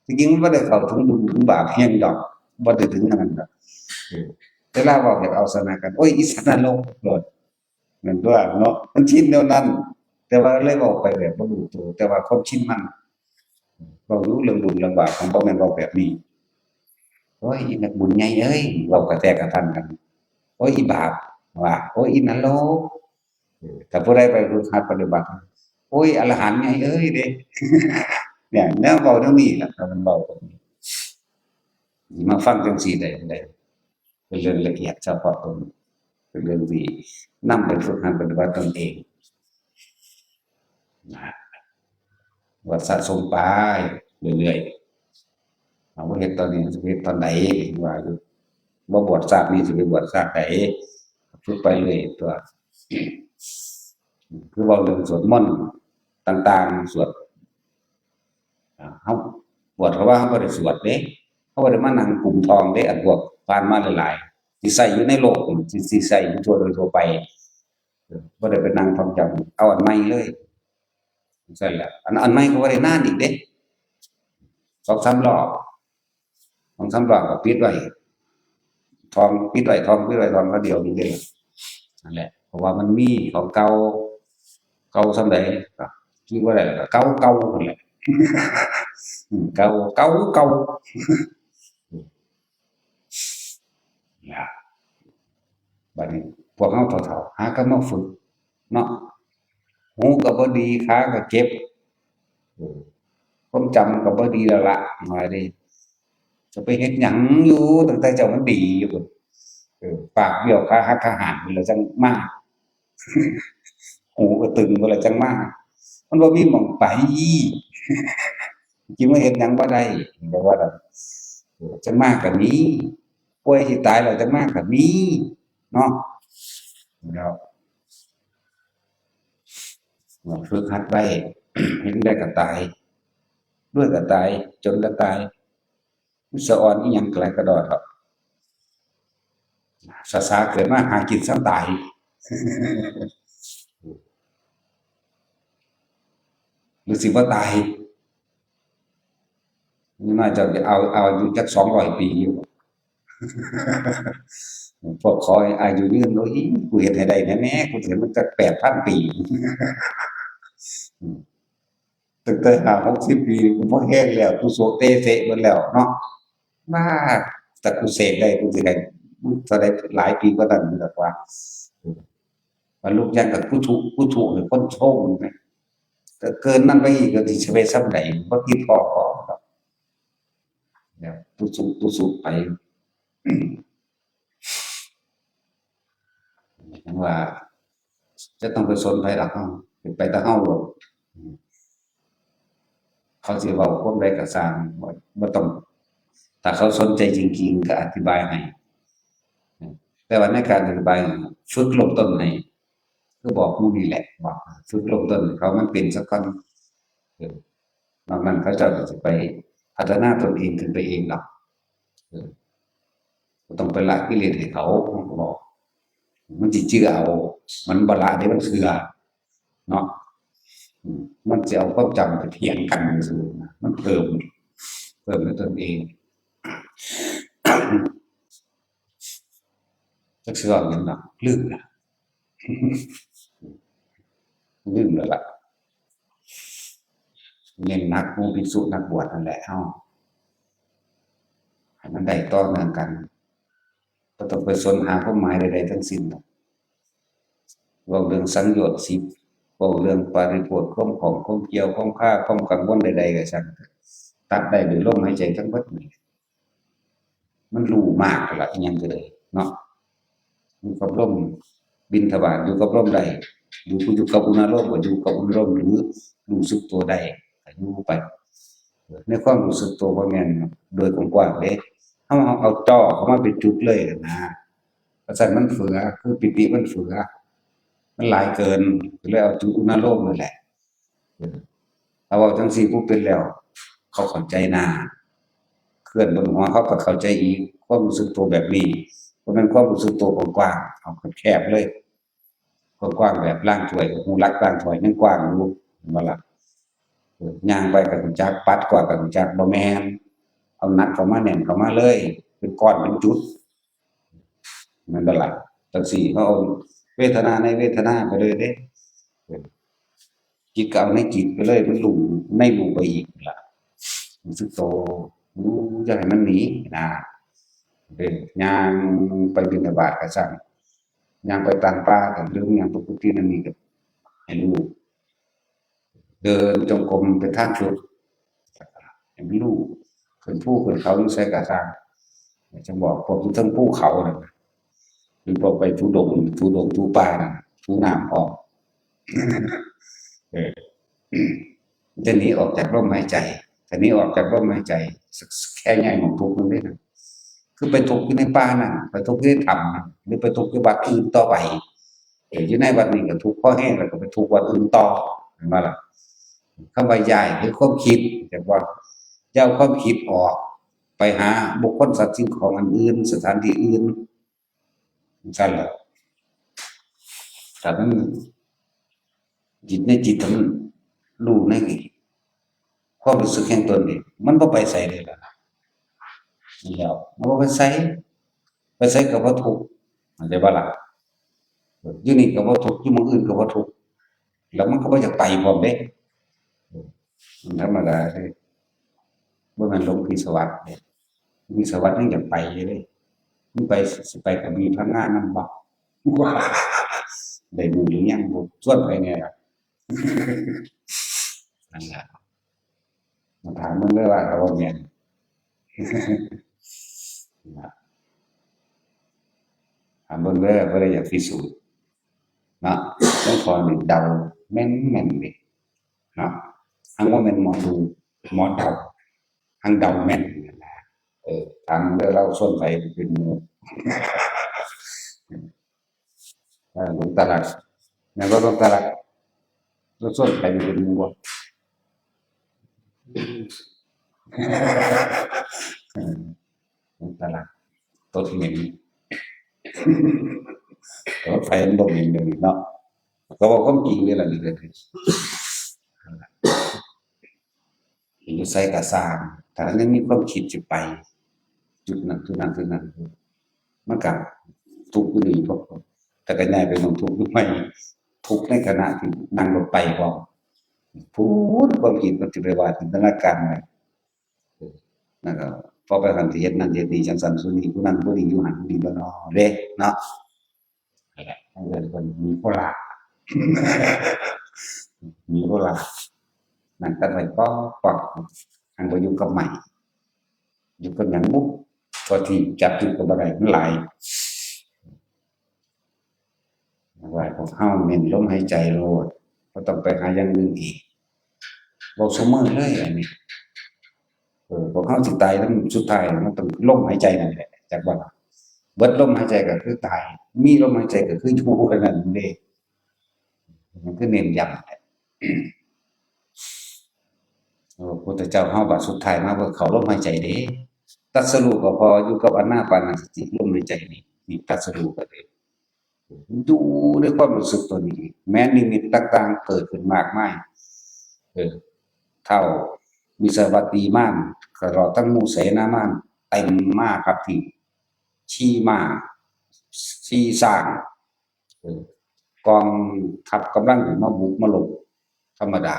[SPEAKER 1] จริงๆมันบ่ได้เข้าถึงบุญถึงบาปอิหยังดอกบ่ได้ถึงขนาดนั้นดอกเออเวลาเว้าอยากเอาชนะกันโอ๊ยอีสัตว์นรกโลดแม่นตัวเนาะมันชินแนวนั้นแต่ว่าเลยเว้าไปแบบบ่รู้ตัวแต่ว่าความชินมันเว้าอยู่เรื่องบุญเรื่องบาปมันบ่แม่นเว้าแบบนี้โอ๊ยอีนักบุญใหญ่เอ้ยเว้ากระแทกกระทันกันโอ๊ยอีบาปว่าโอ๊ยอีนรก ถ้าผู้ใดไปฝึกหัดปฏิบัติโอ้ยอรหันต์ไงเอ้ยเด้เนี่ยแนวเว้าแนวนี้ล่ะถ้ามันเว้าตรงนี้มาฟังจังซี่ได้เป็นเรื่องละเอียดเฉพาะตนเป็นเรื่องที่นำไปฝึกหัดปฏิบัติตนเองนะว่าสะสมไปเรื่อยๆเอาบ่เฮ็ดตอนนี้สิเฮ็ดตอนใดว่าอยู่บ่บวชชาตินี้สิไปบวชชาติใดฝึกไปเรื่อยตัว คือเว้าเรื่องสวดมนต์ต่างๆสวดเฮาบวชเขาว่าเฮาบ่ได้สวดเด้เฮาบ่ได้มานั่งกุมทองเด้อันพวกผ่านมาหลายๆที่ใช้อยู่ในโลกนี่ที่ใช้อยู่ทั่วโดยทั่วไปบ่ได้ไปนั่งท่องจำเอาอันใหม่เลยจั่งซั้นแหละอันใหม่ก็บ่ได้นานอีกเด้2-3รอบ2-3รอบก็ปิดไว้ท่องปิดไว้ท่องเขาเดียวนี่เด้นั่นแหละเพราะว่ามันมีของเก่าเก่าส่ำใดก็คิดบ่ได้แล้วก็เก่าๆพู้นแหละเก่าเก่าเก่าล่ะบัดนี้พวกเราเฒ่าๆหาก็มาฝึกเนาะหูก็บ่ดีขาก็เจ็บเออความจำก็บ่ดีแล้วล่ะว่าดิจะไปเฮ็ดหยังอยู่ตั้งแต่เจ้ามันดีอยู่พุ่นปากเบี้ยวขาหักขาหักนี่แล้วจังมาหูก็ตึงพุ่นแล้วจังมามันบ่มีหม้องไปสิมาเฮ็ดหยังบ่ได้ก็ว่าซั่นจังมาก็มีป่วยสิตายแล้วจังมาก็มีเนาะแล้วฝึกหัดไว้เฮ็ดได้ก็ตายรวยก็ตายจนก็ตายสะอ่อนอีหยังก็แล้วก็ดอกครับสาๆเกิดมาหากินซ้ำตายหรือสิบ่ตายนี่น่าจะเอาอายุจัก200ปีอยู่พวกขอให้อายุยืนโอ้ยกูเฮ็ดให้ได้แน่แหมกูสิให้มันจัก8,000ปีตั้งแต่50-60ปีกูพอแห้งแล้วกูโสเตเสะเบิดแล้วเนาะบ้าถ้ากูเสกได้กูสิได้เท่าใดหลายปีกว่านั้นพุ่นล่ะกว่าบรรลุญาณกับพุทโธนี่พ้นโชคแหมก็เกินนั้นไปอีกก็สิไปส่ำใดบ่คิดพอพอครับแล้วตุสุไปจังว่าจะต้องไปสนไผดอกเฮาเป็นไปแต่เฮาโลดเขาสิเว้าความใดก็สร้างบ่ต้องถ้าเขาสนใจจริงๆก็อธิบายให้แต่ว่าในการอธิบายฝึกเริ่มต้นให้คือบอกหมู่นี่แหละบอกฝึกเริ่มต้นให้เขามันเป็นซะก่อนเออนอกนั้นเขาเจ้าก็สิไปพัฒนาตนเองขึ้นไปเองดอกเออบ่ต้องไปละกิเลสให้เขาผมก็บอกมันสิเชื่อเอามันบ่ละเดะมันเชื่อเนาะมันสิเอาความจำไปเถียงกันซื่อๆนะมันเพิ่มในตนเอง จักสิเว้าหยังดอกลืมล่ะลืมแล้วล่ะเน้นหนักหมู่ภิกษุนักบวชนั่นแหละเฮาให้มันได้ต่อเนื่องกันบ่ต้องไปสนหาความหมายใดๆทั้งสิ้นดอกเว้าเรื่องสังโยชน์10เว้าเรื่องปาริโภทความของความเกี่ยวความค้าความกังวลใดๆก็ช่างตัดได้ด้วยลมหายใจทั้งเบิดนี่มันรู้มากแล้วล่ะอิหยังก็ได้เนาะอยู่กับลมบิณฑบาตอยู่กับลมได้อยู่กับอุณหภูมิก็อยู่กับอุณหภูมิหรือรู้สึกตัวได้ก็อยู่ไปในความรู้สึกตัวบ่แม่นโดยกว้างๆเด้เฮาเอาจ่อเข้ามาเป็นจุดเลยนะเพราะฉะนั้นมันเฝือคือปิติมันเฝือมันหลายเกินก็เลยเอาจุดอุณหภูมินั่นแหละเอาเว้าจังซี่ผู้เป็นแล้วเขาเข้าใจนะเคลื่อนบนหัวเขาก็เข้าใจอีกความรู้สึกตัวแบบนี้บ่แม่นความรู้สึกตัวกว้างๆเอาแคบๆเลยกว้างๆแบบร่างถ้วยหูรักร่างถ้วยยังกว้างอยู่เห็นบ่ล่ะย่างไปก็รู้จักปัดกวาดก็รู้จักบ่แม่นเอาหนักเข้ามาแน่นเข้ามาเลยเป็นก้อนเป็นจุดแม่นบ่ล่ะจั่งซี้เขาเอาเวทนาในเวทนาไปเลยเด้จิตก็เอาในจิตไปเลยมันรู้ในรู้ไปอีกนั่นล่ะรู้สึกตัวรู้อย่าให้มันหนีนะย่างไปบิณฑบาตก็ช่างย่างไปตามป่าก็หรือย่างไปกุฏินั่นนี่ก็ให้รู้เดินจงกรมเป็นทางชุดให้มันรู้ขึ้นภูขึ้นเขาอยู่ไสก็ช่างจังบอกพวกอยู่เทิงภูเขานั่นน่ะหรือพวกไปทุดงค์ทุป่านั่นทุน้ำออกเออมันจะหนีออกจากลมหายใจถ้าหนีออกจากลมหายใจสักแค่ใหญ่ของทุกข์มันเด้นะคือไปทุกข์อยู่ในป่านั่นไปทุกข์อยู่ในถ้ำนั่นหรือไปทุกข์อยู่วัดอื่นต่อไปอยู่ในวัดนี้ก็ทุกข์พอแห้งแล้วก็ไปทุกข์วัดอื่นต่อเห็นบ่ล่ะคำว่าย้ายคือความคิดจักว่าอย่าเอาความคิดออกไปหาบุคคลสัตว์สิ่งของอันอื่นสถานที่อื่นจั่งซั้นล่ะถ้ามันจิตในจิตถ้ามันรู้ในความรู้สึกแห่งตนนี่มันบ่ไปไสเลยล่ะนั่นแหล้วมันบ่ไปไสไปไสก็บ่ทุกข์เข้าใจบ่ล่ะอยู่นี่ก็บ่ทุกข์อยู่หม้องอื่นก็บ่ทุกข์แล้วมันก็บ่อยากไปพร้อมเด้มันธรรมดาเด้บ่แม่นหลวงพี่สวัสดิ์เด้หลวงพี่สวัสดิ์ยังอยากไปอยู่เด้มึงไปสิไปก็มีพระงานนำบ่ว้าได้บุญหรือยังบ่ชวนไปแหน่ล่ะนั่นล่ะมาถามมึงเด้อว่าเขาบ่แม่นนะถามเบิ่งเด้อบ่ได้อยากพิสูจน์เนาะหลวงพ่อนี่เดาแม่นๆเด้เนาะหั้นบ่แม่นหมอดูหมอเดาหั้นเดาแม่นนั่นล่ะถามเด้อเราชวนไปเป็นหมู่หลวงตาลัดแม่นบ่หลวงตาลัดเราชวนไปเป็นหมู่บ่เออหลวงตาลัดตดเหม็นรถไฟมันบ่เหม็นเดี๋ยวนี้เนาะก็เว้าความจริงนี่ล่ะนี่ก็คืออยู่ไสก็สร้างถ้ายังมีความคิดสิไปจุดนั้นจุดนั้นจุดนั้นมันก็ทุกข์อยู่นี่พอแต่ก็ย้ายไปหม้องทุกข์อยู่ใหม่ทุกข์ในขณะที่นั่งรถไปพร้อมพูดความคิดมันสิไปว่าจินตนาการไว้นั่นก็พอไปหั้นสิเฮ็ดนั่นเฮ็ดนี่จั่งซั้นซุนี้ผู้นั้นผู้นี้อยู่หั้นนี่บ่น้อเด้เนาะนั่นแหละมันก็เลยคนมีโคราชมีโคราชนั่งกันไว้ป๊อกๆหั้นบ่อยู่กับไม้อยู่กับหยังบุพอที่จับจุดก็บ่ได้มันหลายว่าพวกเฮาเน้นลมหายใจโลดบ่ต้องไปหาอย่างอื่นอีกเว้าซุมื้อเลยอันนี้พวกเฮาสิตายนำสุดท้ายมันต้องลมหายใจนั่นแหละจักว่าล่ะเบิดลมหายใจก็คือตายมีลมหายใจก็คืออยู่แค่นั้นเด้มันคือเน้นย้ำแหละพระพุทธเจ้าเฮาบัดสุดท้ายมาเพื่อเข้าลมหายใจเด้ตรัสรู้ก็พออยู่กับอานาปานสติลมหายใจนี่ตรัสรู้ก็ได้อยู่ด้วยความรู้สึกตัวนี้แม้นิมิตต่างๆเกิดขึ้นมากมายเออเท่ามีสวัสดีม่านตลอดทั้งหมู่เสนาม่านเต็มมากครับที่ชีม้า สีสร้างกองทัพกำลังมาบุกมาลบธรรมดา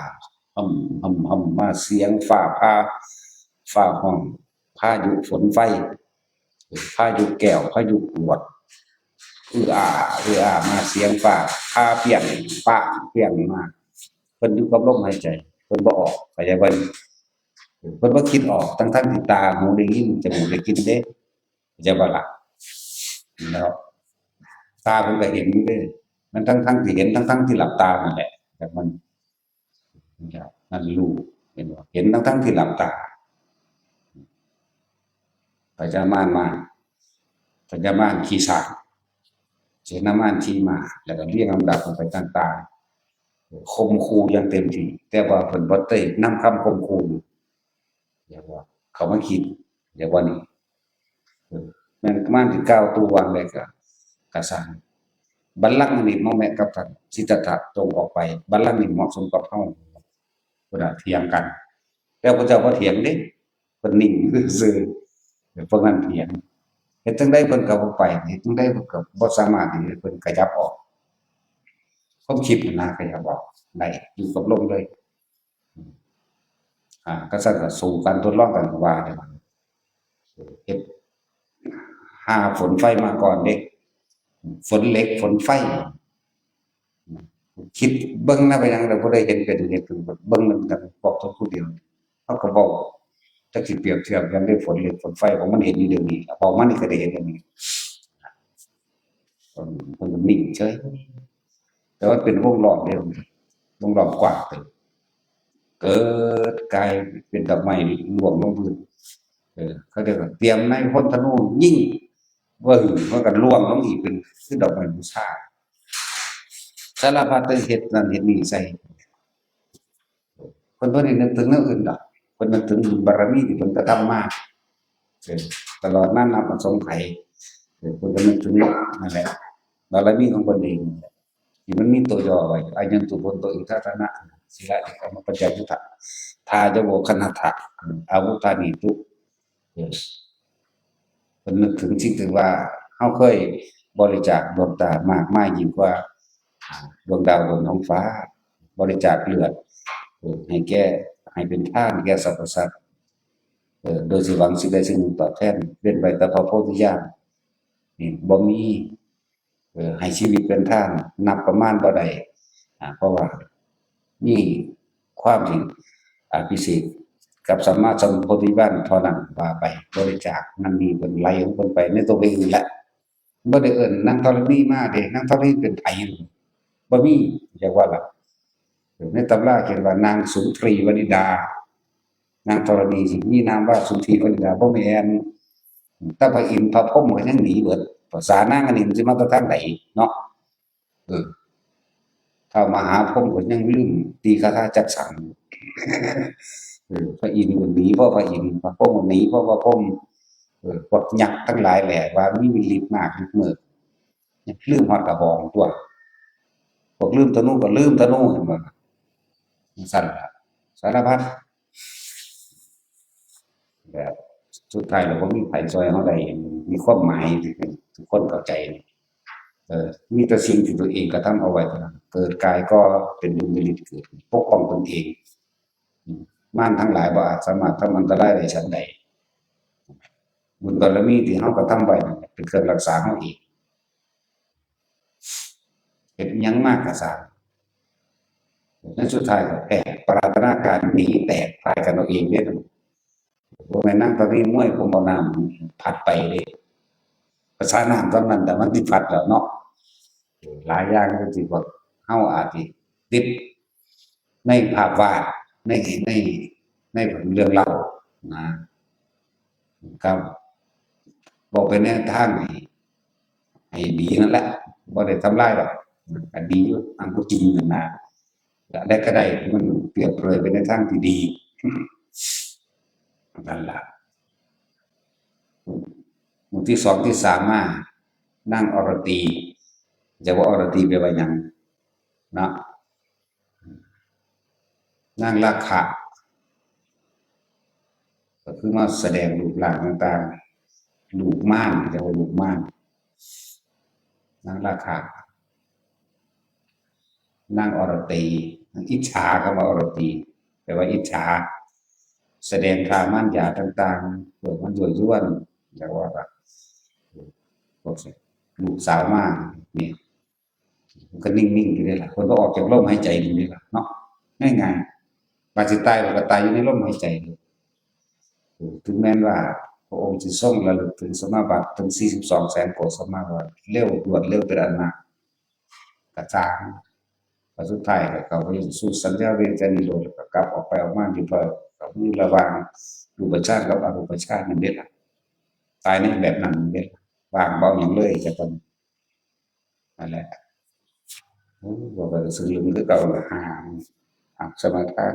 [SPEAKER 1] มาเสียงฟ้าห้องพายุฝนไฟพายุแก้วพายุกรวดมาเสียงฟ้าพาเปียงฟ้าเปียงมาเพิ่นอยู่กับลมหายใจเพิ่นบ่ออกเข้าใจบ่เพิ่นบ่คิดออกทั้งที่ตาหูได้ยินจมูกได้กลิ่นเด้เข้าใจบ่ล่ะแล้วตาเพิ่นก็เห็นเด้มันทั้งที่เห็นทั้งที่หลับตานั่นแหละแต่มันนั่นรู้เห็นบ่เห็นทั้งที่หลับตาพญามารมาพญามารขี่ช้างเสนามารขี่ม้าแล้วก็เรียงลำดับลงไปต่างๆข่มขู่อย่างเต็มที่แต่ว่าเพิ่นบ่ได้นำคำข่มขู่เรียกว่าเขามาคิดเรียกว่านี่แม่นมารที่กล่าวตู่วางไว้ก็สร้างบัลลังก์นี่เหมาะแมะกับท่านสิทธัตถะจงออกไปบัลลังก์นี่เหมาะสมกับเฮาเพิ่นน่ะเถียงกันแล้วพระเจ้าบ่เถียงเด้เพิ่นนิ่งซื่อๆพวกนั้นเถียงเฮ็ดจั่งใดเพิ่นก็บ่ไปเฮ็ดจั่งใดเพิ่นก็บ่สามารถที่เพิ่นขยับออกความคิดนั่นนะขยับออกได้อยู่กับลมเลยก็ซั่นก็สู้กันทดลองกันว่าเด้บัดเฮ็ดหาฝนไฟมาก่อนเด้ฝนเหล็กฝนไฟคิดเบิ่งนะไปหยังเราบ่ได้เห็นเป็นเฮ็ดเป็นเบิ่งมันกันบอกตัวผู้เดียวเฮาก็เว้าจักสิเปรียบเทียบกันได้ฝนเหล็กฝนไฟของมันเห็นอยู่เดี๋ยวนี้บอกมันนี่ก็ได้เห็นเดี๋ยวนี้เพิ่นก็นิ่งเฉยแต่ว่าเป็นวงล้อมเดียววงล้อมกว้างไปเกิดกลายเป็นดอกไม้ร่วงลงพื้นเขาเรียกว่าเตรียมนายพลธนูยิงเบิ่งมันก็ร่วงลงอีกเป็นคือดอกไม้บูชาสารพัดเฮ็ดนั่นเฮ็ดนี่ใส่เพิ่นบ่ได้นึกถึงแนวอื่นดอกเพิ่นนึกถึงบุญบารมีที่เพิ่นกระทำมาตลอดนั้นนับอสงไขยเพิ่นก็นึกถึงนั่นแหละบารมีของเพิ่นเองที่มันมีตัวย่อไว้อายันตุพนโตอิทัทนะศิลานิกรรมปัญญายุทธะทาจะโวคณทะอาวุธานิตุเพิ่นนึกถึงสิ่งที่ว่าเฮาเคยบริจาคดวงตามากมายยิ่งกว่าดวงดาวบนท้องฟ้าบริจาคเลือดให้แก่ให้เป็นทานแก่สรรพสัตว์โดยสิหวังสิ่งใดสิ่งหนึ่งตอบแทนเป็นไปแต่พระโพธิญาณนี่บ่มีให้ชีวิตเป็นทานนับประมาณบ่ได้เพราะว่ามีความที่พิเศษกับสัมมาสัมโพธิญาณเท่านั้นว่าไปบริจาคนั่นนี่เพิ่นไหลของเพิ่นไปในตัวเองนี่แหละบ่ได้เอิ้นนางธรณีมาเด้นางธรณีเป็นไผบ่มีเรียกว่าล่ะในตำราเขียนว่านางสุนทรีวนิดานางธรณีสิมีนามว่าสุนทรีวนิดาบ่แม่นแต่พระอินทร์พระพรหมก็ยังหนีเบิดภาษานางอันนี้มันสิมาแต่ทางใดเนาะเออถ้ามหาพรหมก็ยังลืมตีคาถาจักสังพระอินทร์ก็หนีเพราะพระอินทร์พระพรหมก็หนีเพราะพระพรหมพวกยักษ์ทั้งหลายแหละว่ามีฤทธิ์มากฤทธิ์มืดลืมฮอดกระบองตัวพวกลืมธนูก็ลืมธนูเห็นบ่สั่นล่ะสารพัดแบบสุดท้ายแล้วบ่มีไผช่วยเฮาได้มีความหมายที่ทุกคนเข้าใจมีแต่สิ่งที่ตัวเองกระทำเอาไว้เท่านั้นเกิดกายก็เป็นดุลยพินิจเกิดปกป้องตนเองมารทั้งหลายบ่อาจสามารถทำอันตรายได้ฉันใดบุญบารมีที่เฮากระทำไว้นั่นเป็นเครื่องรักษาเฮาเองเฮ็ดอิหยังมาก็สร้างในสุดท้ายก็แพ้ปรารถนาการหนีแตกตายกันเอาเองเด้อบ่แม่นนางตะลีมวยผมเอาน้ำพัดไปเด้ภาษาน้ำตอนนั้นแต่มันสิพัดแล้วเนาะหลายอย่างก็สิว่าเฮาอาจสิติดในภาพวาดในในในเรื่องเล่านะครับบอกไปแนวทางให้ดีนั่นแหละบ่ได้ทำลายดอกก็ดีอยู่ตามจริงนั่นน่ะแล้วก็ได้มันเปรียบเปรยไปในทางที่ดีนั่นล่ะหมู่ที่2ที่3มานั่งอรตีจะว่าอรตีแปลว่าหยังเนาะนางราคะก็คือมาแสดงรูปร่างต่างๆรูปม่านจะว่ารูปม่าน นางราคา นางอรตีอิจฉาคำว่าอรตีแปลว่าอิจฉาแสดงท่าม่านยาต่างๆเพื่อมันยั่วยวนอย่างว่าแบบพวกลูกสาวมากนี่มันก็นิ่งๆอยู่นี่แหละคนก็ออกจากลมหายใจอยู่นี่แหละเนาะง่ายๆปาจิตายก็ตายอยู่ในลมหายใจเลยถึงแม้ว่าพระองค์จะทรงระลึกถึงสมาบัติถึง4200,000โกฏสมาบัติเร็วรวดเร็วเป็นอันมากกระจางพอสุดท้ายก็เขาก็ยังสู้สัญญาเวรกันโดยก็กลับออกไปออกมาอยู่พอกับมีระหว่างรูปชาติกับอรูปชาตินั่นเด็ดล่ะตายในแบบนั้นนั่นเด็ดวางเบาอย่างเลยจะเป็นนั่นแหละโอ้บอกว่าสึงลึงคือเก่าละห่างสมาทาน